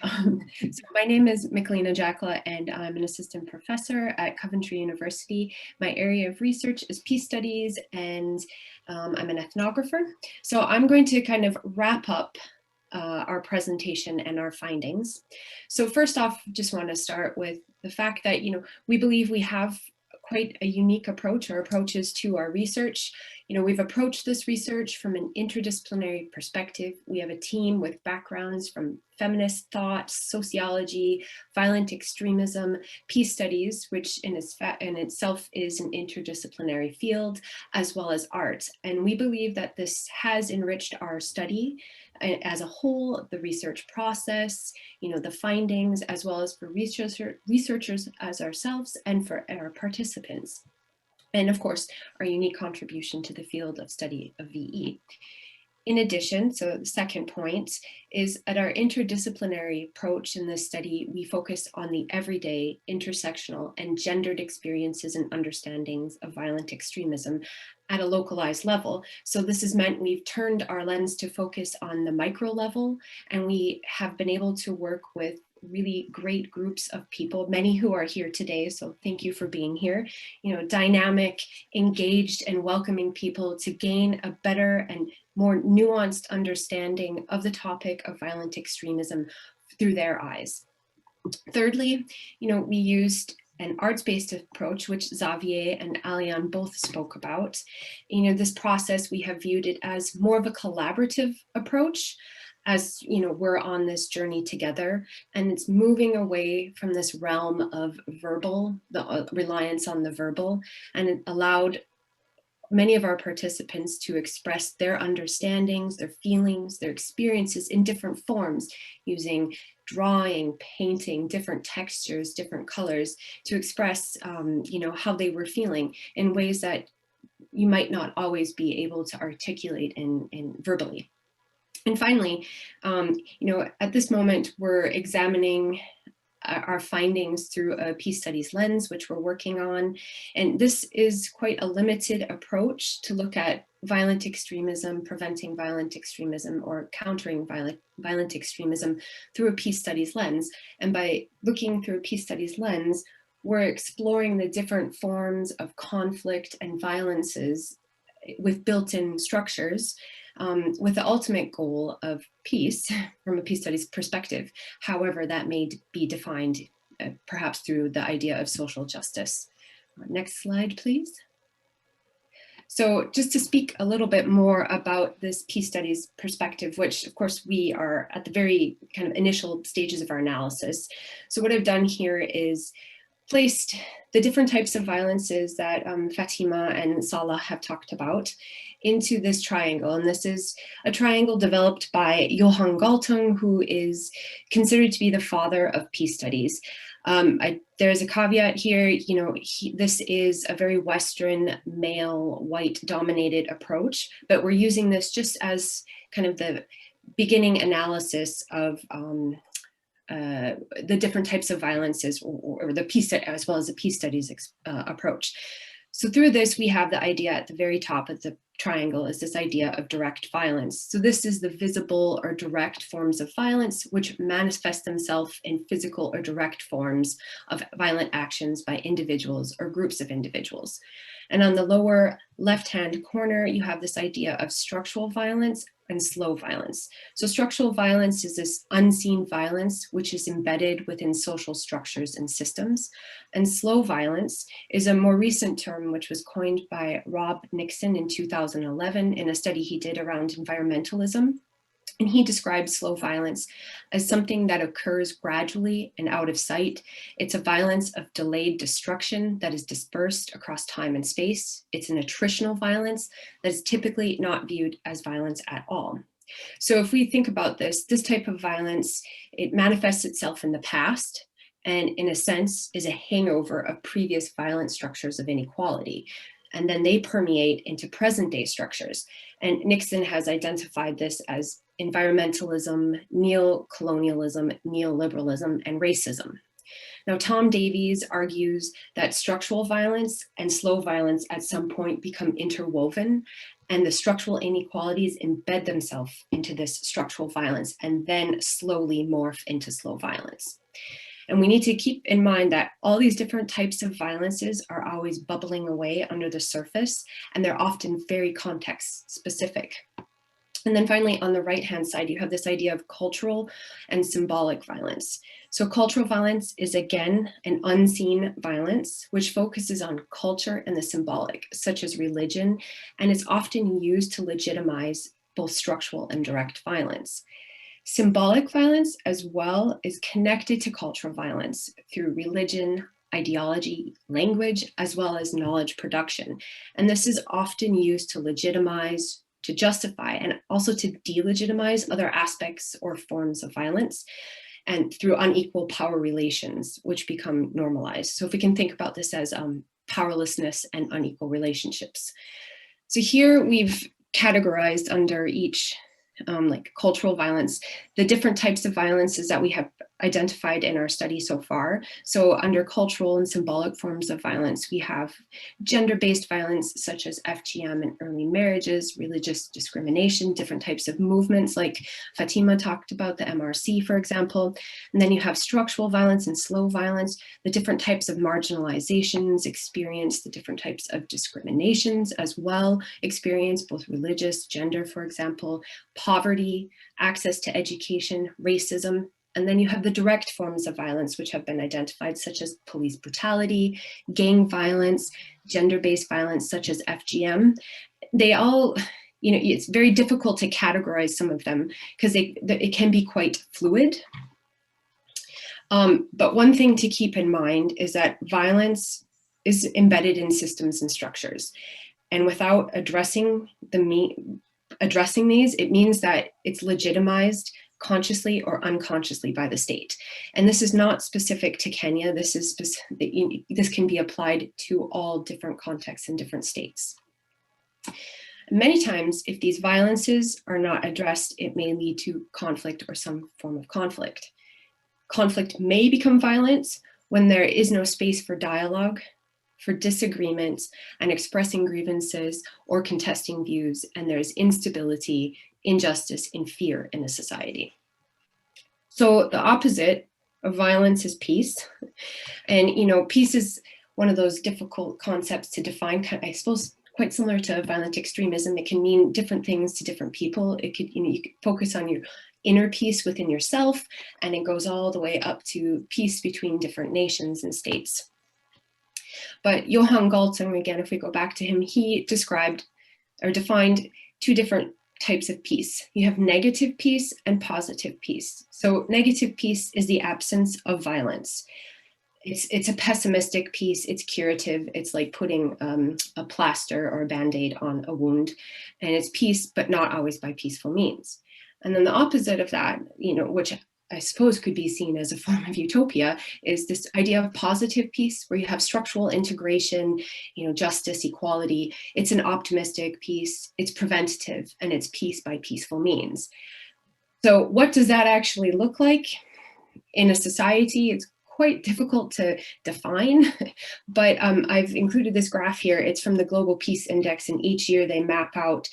So my name is Michaelina Jakala, and I'm an assistant professor at Coventry University. My area of research is peace studies, and I'm an ethnographer. So I'm going to kind of wrap up our presentation and our findings. So first off, just want to start with the fact that, we believe we have quite a unique approach or approaches to our research. We've approached this research from an interdisciplinary perspective. We have a team with backgrounds from feminist thought, sociology, violent extremism, peace studies, which in itself is an interdisciplinary field, as well as art. And we believe that this has enriched our study as a whole, the research process, the findings, as well as for researchers as ourselves and for our participants. And of course, our unique contribution to the field of study of VE. In addition, so the second point is at our interdisciplinary approach in this study, we focus on the everyday, intersectional, and gendered experiences and understandings of violent extremism at a localized level. So this has meant we've turned our lens to focus on the micro level, and we have been able to work with really great groups of people, many who are here today. So thank you for being here, dynamic, engaged, and welcoming people to gain a better and more nuanced understanding of the topic of violent extremism through their eyes. Thirdly, we used an arts-based approach, which Xavier and Alian both spoke about. This process, we have viewed it as more of a collaborative approach, as we're on this journey together, and it's moving away from this realm of verbal, the reliance on the verbal, and it allowed many of our participants to express their understandings, their feelings, their experiences in different forms, using drawing, painting, different textures, different colors to express, how they were feeling in ways that you might not always be able to articulate in verbally. And finally, at this moment, we're examining our findings through a peace studies lens, which we're working on. And this is quite a limited approach to look at violent extremism, preventing violent extremism, or countering violent extremism through a peace studies lens. And by looking through a peace studies lens, we're exploring the different forms of conflict and violences with built-in structures, with the ultimate goal of peace from a peace studies perspective, however that may be defined perhaps through the idea of social justice. Next slide, please. So just to speak a little bit more about this peace studies perspective, which of course we are at the very kind of initial stages of our analysis. So what I've done here is placed the different types of violences that Fathima and Sahla have talked about into this triangle. And this is a triangle developed by Johan Galtung, who is considered to be the father of peace studies. There's a caveat here, this is a very Western, male, white dominated approach, but we're using this just as kind of the beginning analysis of the different types of violences, or the peace, as well as the peace studies approach. So through this, we have the idea at the very top of the triangle is this idea of direct violence. So this is the visible or direct forms of violence which manifest themselves in physical or direct forms of violent actions by individuals or groups of individuals. And on the lower left-hand corner, you have this idea of structural violence and slow violence. So structural violence is this unseen violence which is embedded within social structures and systems. And slow violence is a more recent term which was coined by Rob Nixon in 2011 in a study he did around environmentalism. And he describes slow violence as something that occurs gradually and out of sight. It's a violence of delayed destruction that is dispersed across time and space. It's an attritional violence that is typically not viewed as violence at all. So if we think about this type of violence, it manifests itself in the past and in a sense is a hangover of previous violent structures of inequality. And then they permeate into present day structures. And Nixon has identified this as environmentalism, neo-colonialism, neoliberalism, and racism. Now, Tom Davies argues that structural violence and slow violence at some point become interwoven, and the structural inequalities embed themselves into this structural violence and then slowly morph into slow violence. And we need to keep in mind that all these different types of violences are always bubbling away under the surface, and they're often very context specific. And then finally, on the right-hand side, you have this idea of cultural and symbolic violence. So cultural violence is, again, an unseen violence, which focuses on culture and the symbolic, such as religion, and is often used to legitimize both structural and direct violence. Symbolic violence as well is connected to cultural violence through religion, ideology, language, as well as knowledge production. And this is often used to legitimize, to justify, and also to delegitimize other aspects or forms of violence, and through unequal power relations, which become normalized. So if we can think about this as powerlessness and unequal relationships. So here we've categorized under each like cultural violence, the different types of violences that we have identified in our study so far. So under cultural and symbolic forms of violence, we have gender-based violence such as FGM and early marriages, religious discrimination, different types of movements like Fathima talked about, the MRC, for example. And then you have structural violence and slow violence, the different types of marginalizations experience, the different types of discriminations as well experience, both religious, gender, for example, poverty, access to education, racism. And then you have the direct forms of violence which have been identified, such as police brutality, gang violence, gender-based violence such as FGM. They all, it's very difficult to categorize some of them because it can be quite fluid. But one thing to keep in mind is that violence is embedded in systems and structures. And without addressing these, it means that it's legitimized consciously or unconsciously by the state. And this is not specific to Kenya. This can be applied to all different contexts in different states. Many times, if these violences are not addressed, it may lead to conflict or some form of conflict. Conflict may become violence when there is no space for dialogue, for disagreements and expressing grievances or contesting views, and there's instability, injustice, and fear in a society. So the opposite of violence is peace. And, you know, peace is one of those difficult concepts to define, I suppose, quite similar to violent extremism. It can mean different things to different people. It could, you know, you could focus on your inner peace within yourself, and it goes all the way up to peace between different nations and states. But Johan Galtung, again, if we go back to him, he described or defined two different types of peace. You have negative peace and positive peace. So negative peace is the absence of violence. It's a pessimistic peace, it's curative, it's like putting a plaster or a Band-Aid on a wound, and it's peace, but not always by peaceful means. And then the opposite of that, you know, which I suppose could be seen as a form of utopia, is this idea of positive peace, where you have structural integration, you know, justice, equality. It's an optimistic peace, it's preventative, and it's peace by peaceful means. So what does that actually look like in a society? It's quite difficult to define, but I've included this graph here. It's from the Global Peace Index, and each year they map out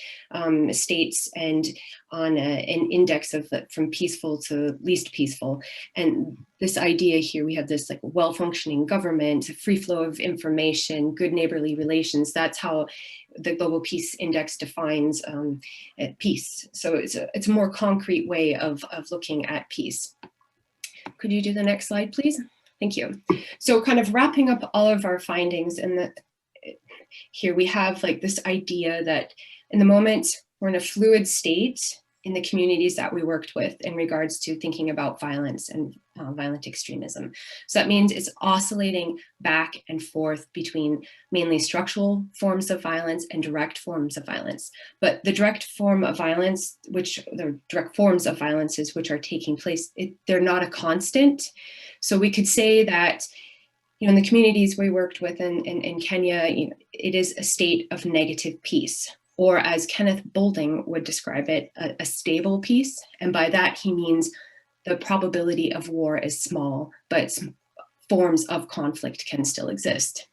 states and on an index of from peaceful to least peaceful. And this idea here, we have this like well-functioning government, free flow of information, good neighborly relations. That's how the Global Peace Index defines peace. So it's a more concrete way of looking at peace. Could you do the next slide, please? Thank you. So kind of wrapping up all of our findings, and here we have like this idea that in the moment we're in a fluid state in the communities that we worked with in regards to thinking about violence and violent extremism. So that means it's oscillating back and forth between mainly structural forms of violence and direct forms of violence. But the direct form of violence, the direct forms of violences which are taking place, they're not a constant. So we could say that, you know, in the communities we worked with in Kenya, you know, it is a state of negative peace, or as Kenneth Boulding would describe it, a stable peace. And by that, he means the probability of war is small, but forms of conflict can still exist.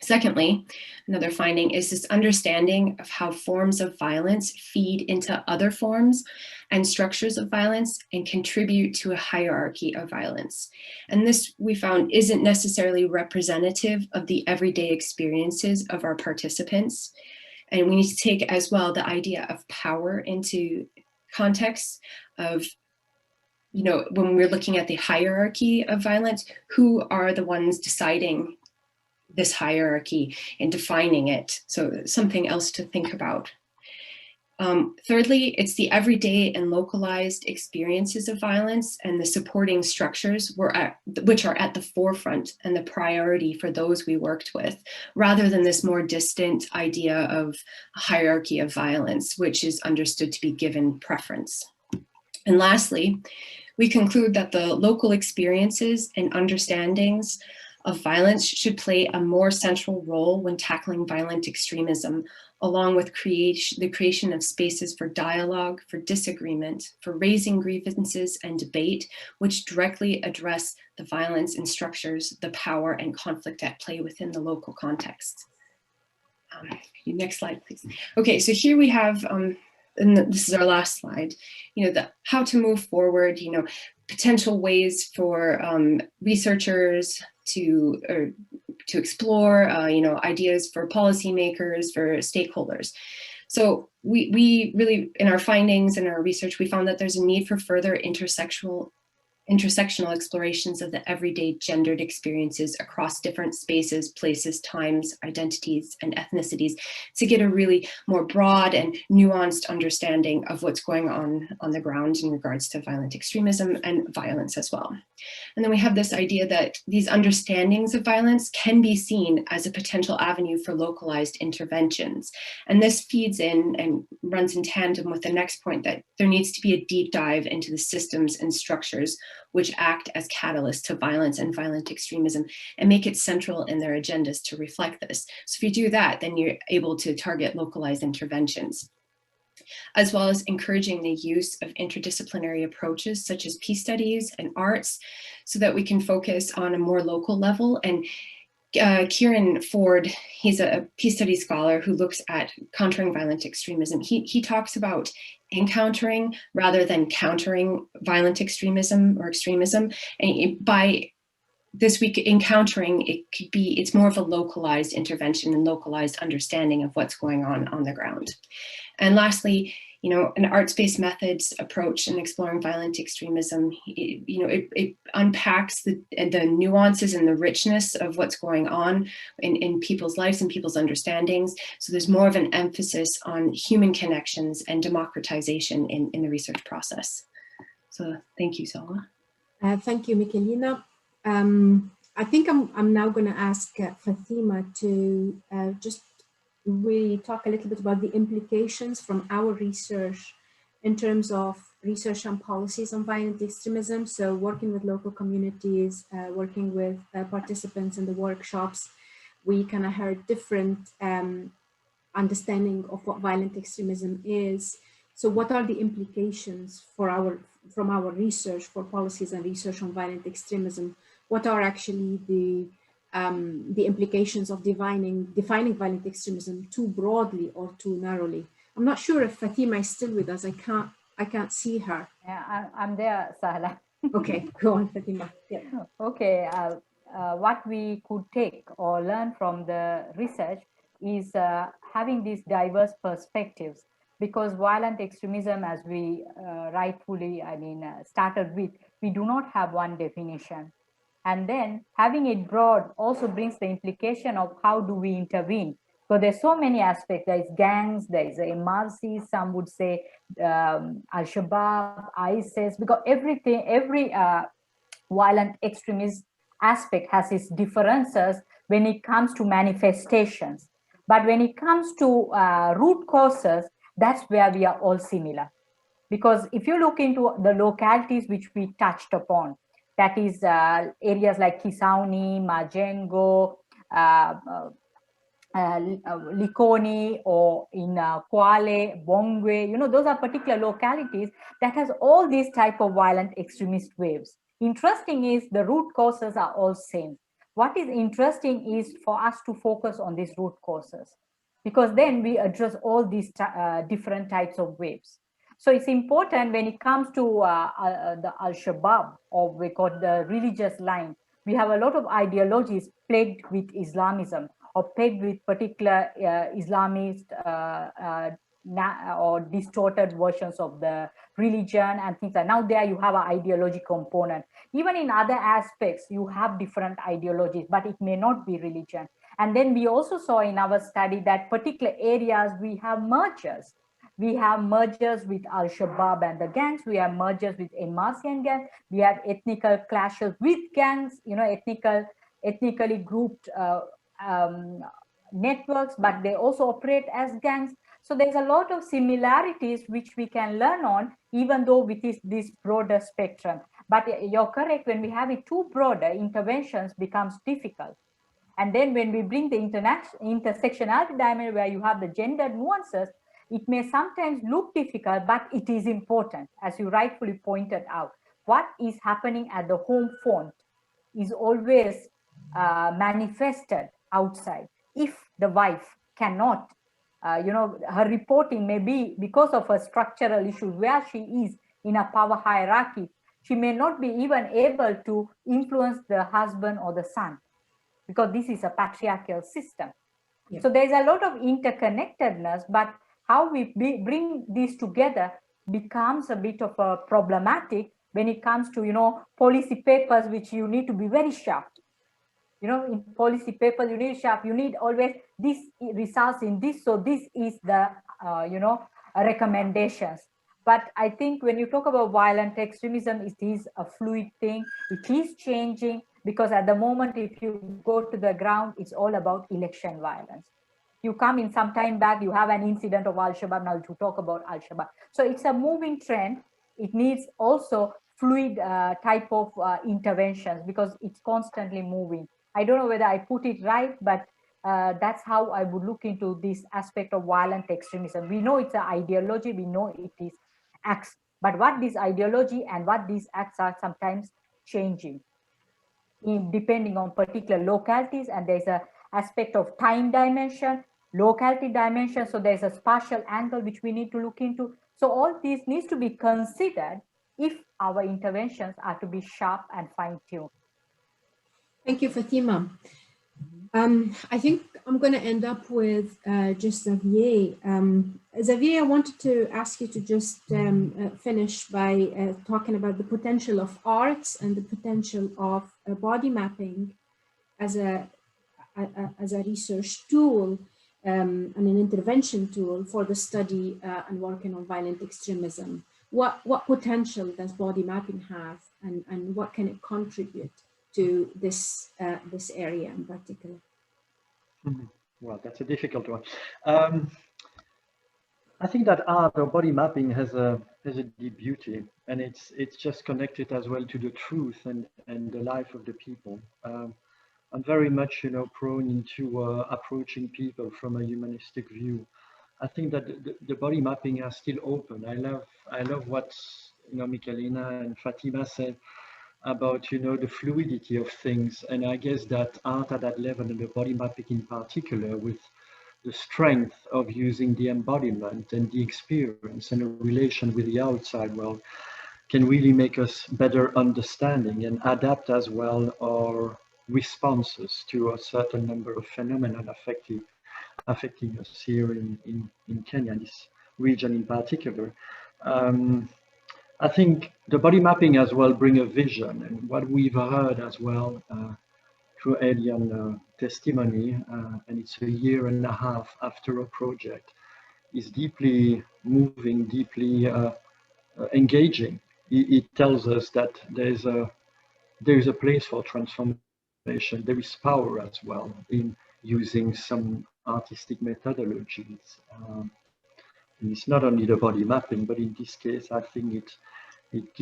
Secondly, another finding is this understanding of how forms of violence feed into other forms and structures of violence and contribute to a hierarchy of violence. And this, we found, isn't necessarily representative of the everyday experiences of our participants. And we need to take as well the idea of power into context of, you know, when we're looking at the hierarchy of violence, who are the ones deciding this hierarchy and defining it? So something else to think about. Thirdly, it's the everyday and localized experiences of violence and the supporting structures which are at the forefront and the priority for those we worked with, rather than this more distant idea of a hierarchy of violence, which is understood to be given preference. And lastly, we conclude that the local experiences and understandings of violence should play a more central role when tackling violent extremism, along with the creation of spaces for dialogue, for disagreement, for raising grievances and debate, which directly address the violence and structures, the power and conflict at play within the local context. Next slide, please. Okay, so here we have, and this is our last slide, you know, the how to move forward, you know, potential ways for researchers to explore, you know, ideas for policymakers, for stakeholders. So we really, in our findings and our research, we found that there's a need for further intersectional explorations of the everyday gendered experiences across different spaces, places, times, identities, and ethnicities to get a really more broad and nuanced understanding of what's going on the ground in regards to violent extremism and violence as well. And then we have this idea that these understandings of violence can be seen as a potential avenue for localized interventions. And this feeds in and runs in tandem with the next point, that there needs to be a deep dive into the systems and structures which act as catalysts to violence and violent extremism, and make it central in their agendas to reflect this. So if you do that, then you're able to target localized interventions, as well as encouraging the use of interdisciplinary approaches such as peace studies and arts, so that we can focus on a more local level. And Kieran Ford, he's a peace studies scholar who looks at countering violent extremism. He talks about encountering rather than countering violent extremism or extremism. And by this week encountering, it's more of a localized intervention and localized understanding of what's going on the ground. And lastly, an arts-based methods approach in exploring violent extremism, it unpacks the nuances and the richness of what's going on in people's lives and people's understandings. So there's more of an emphasis on human connections and democratization in the research process. So thank you, Sahla. Thank you, Michaelina. I think I'm now going to ask Fathima to just really talk a little bit about the implications from our research in terms of research and policies on violent extremism. So working with local communities, working with participants in the workshops, we kind of heard different understanding of what violent extremism is. So what are the implications from our research for policies and research on violent extremism? What are actually the implications of defining violent extremism too broadly or too narrowly? I'm not sure if Fathima is still with us. I can't see her. Yeah, I'm there, Sahla. Okay, go on, Fathima. Yeah. Okay, what we could take or learn from the research is having these diverse perspectives, because violent extremism, as we rightfully, started with, we do not have one definition. And then having it broad also brings the implication of how do we intervene. So there's so many aspects. There is gangs, there is MRC, some would say Al-Shabaab, ISIS, because every violent extremist aspect has its differences when it comes to manifestations. But when it comes to root causes, that's where we are all similar. Because if you look into the localities which we touched upon, that is areas like Kisauni, Majengo, Likoni, or in Kwale, Bongwe, those are particular localities that has all these type of violent extremist waves. Interesting is the root causes are all same. What is interesting is for us to focus on these root causes, because then we address all these different types of waves. So it's important when it comes to the Al-Shabaab, or we call the religious line, we have a lot of ideologies plagued with Islamism, or plagued with particular Islamist or distorted versions of the religion and things like that. Now there you have an ideology component. Even in other aspects, you have different ideologies, but it may not be religion. And then we also saw in our study that particular areas we have mergers. We have mergers with Al-Shabaab and the gangs. We have mergers with MRC and gangs. We have ethnical clashes with gangs, ethnically grouped networks, but they also operate as gangs. So there's a lot of similarities which we can learn on, even though with this broader spectrum. But you're correct, when we have it too broader, interventions becomes difficult. And then when we bring the intersectionality dimension, where you have the gender nuances, it may sometimes look difficult, but it is important, as you rightfully pointed out. What is happening at the home front is always manifested outside. If the wife cannot, her reporting may be because of her structural issues, where she is in a power hierarchy, she may not be even able to influence the husband or the son, because this is a patriarchal system. Yeah. So there's a lot of interconnectedness, but how we bring these together becomes a bit of a problematic when it comes to, policy papers, which you need to be very sharp. In policy papers, you need sharp, you need always this results in this. So this is the, recommendations. But I think when you talk about violent extremism, it is a fluid thing. It is changing, because at the moment, if you go to the ground, it's all about election violence. You come in some time back, you have an incident of Al-Shabaab, now to talk about Al-Shabaab. So it's a moving trend. It needs also fluid type of interventions, because it's constantly moving. I don't know whether I put it right, but that's how I would look into this aspect of violent extremism. We know it's an ideology, we know it is acts, but what this ideology and what these acts are sometimes changing depending on particular localities, and there's a aspect of time dimension, locality dimension, so there's a spatial angle which we need to look into. So all these needs to be considered if our interventions are to be sharp and fine-tuned. Thank you, Fatima. I think I'm going to end up with just Xavier. Xavier, I wanted to ask you to just finish by talking about the potential of arts and the potential of body mapping as a research tool and an intervention tool for the study and working on violent extremism. What potential does body mapping have, and what can it contribute to this this area in particular? Well, that's a difficult one. I think that art or body mapping has a deep beauty, and it's just connected as well to the truth and the life of the people. I'm very much, prone into approaching people from a humanistic view. I think that the body mapping are still open. I love what Michaelina and Fathima said about the fluidity of things, and I guess that art at that level and the body mapping in particular, with the strength of using the embodiment and the experience and a relation with the outside world, can really make us better understanding and adapt as well our responses to a certain number of phenomena affecting us here in Kenya, this region in particular. I think the body mapping as well bring a vision, and what we've heard as well through alien testimony, and it's a year and a half after a project, is deeply moving, deeply engaging. It tells us that there is a place for transformation. There is power as well in using some artistic methodologies. And it's not only the body mapping, but in this case, I think it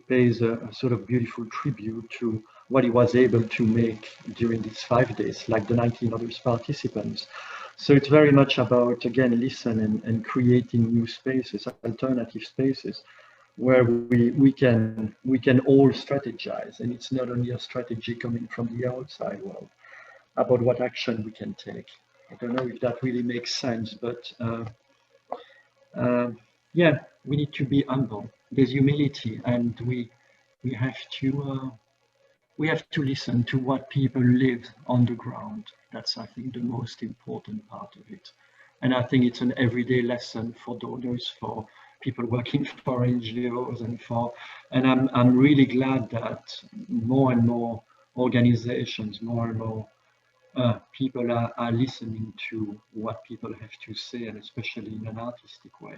pays a sort of beautiful tribute to what he was able to make during these 5 days, like the 19 other participants. So it's very much about, again, listening and creating new spaces, alternative spaces, where we can all strategize, and it's not only a strategy coming from the outside world about what action we can take. I don't know if that really makes sense, but yeah, we need to be humble. There's humility, and we have to listen to what people live on the ground. That's, I think, the most important part of it. And I think it's an everyday lesson for donors, for people working for NGOs, and I'm really glad that more and more organizations, more and more people are listening to what people have to say, and especially in an artistic way.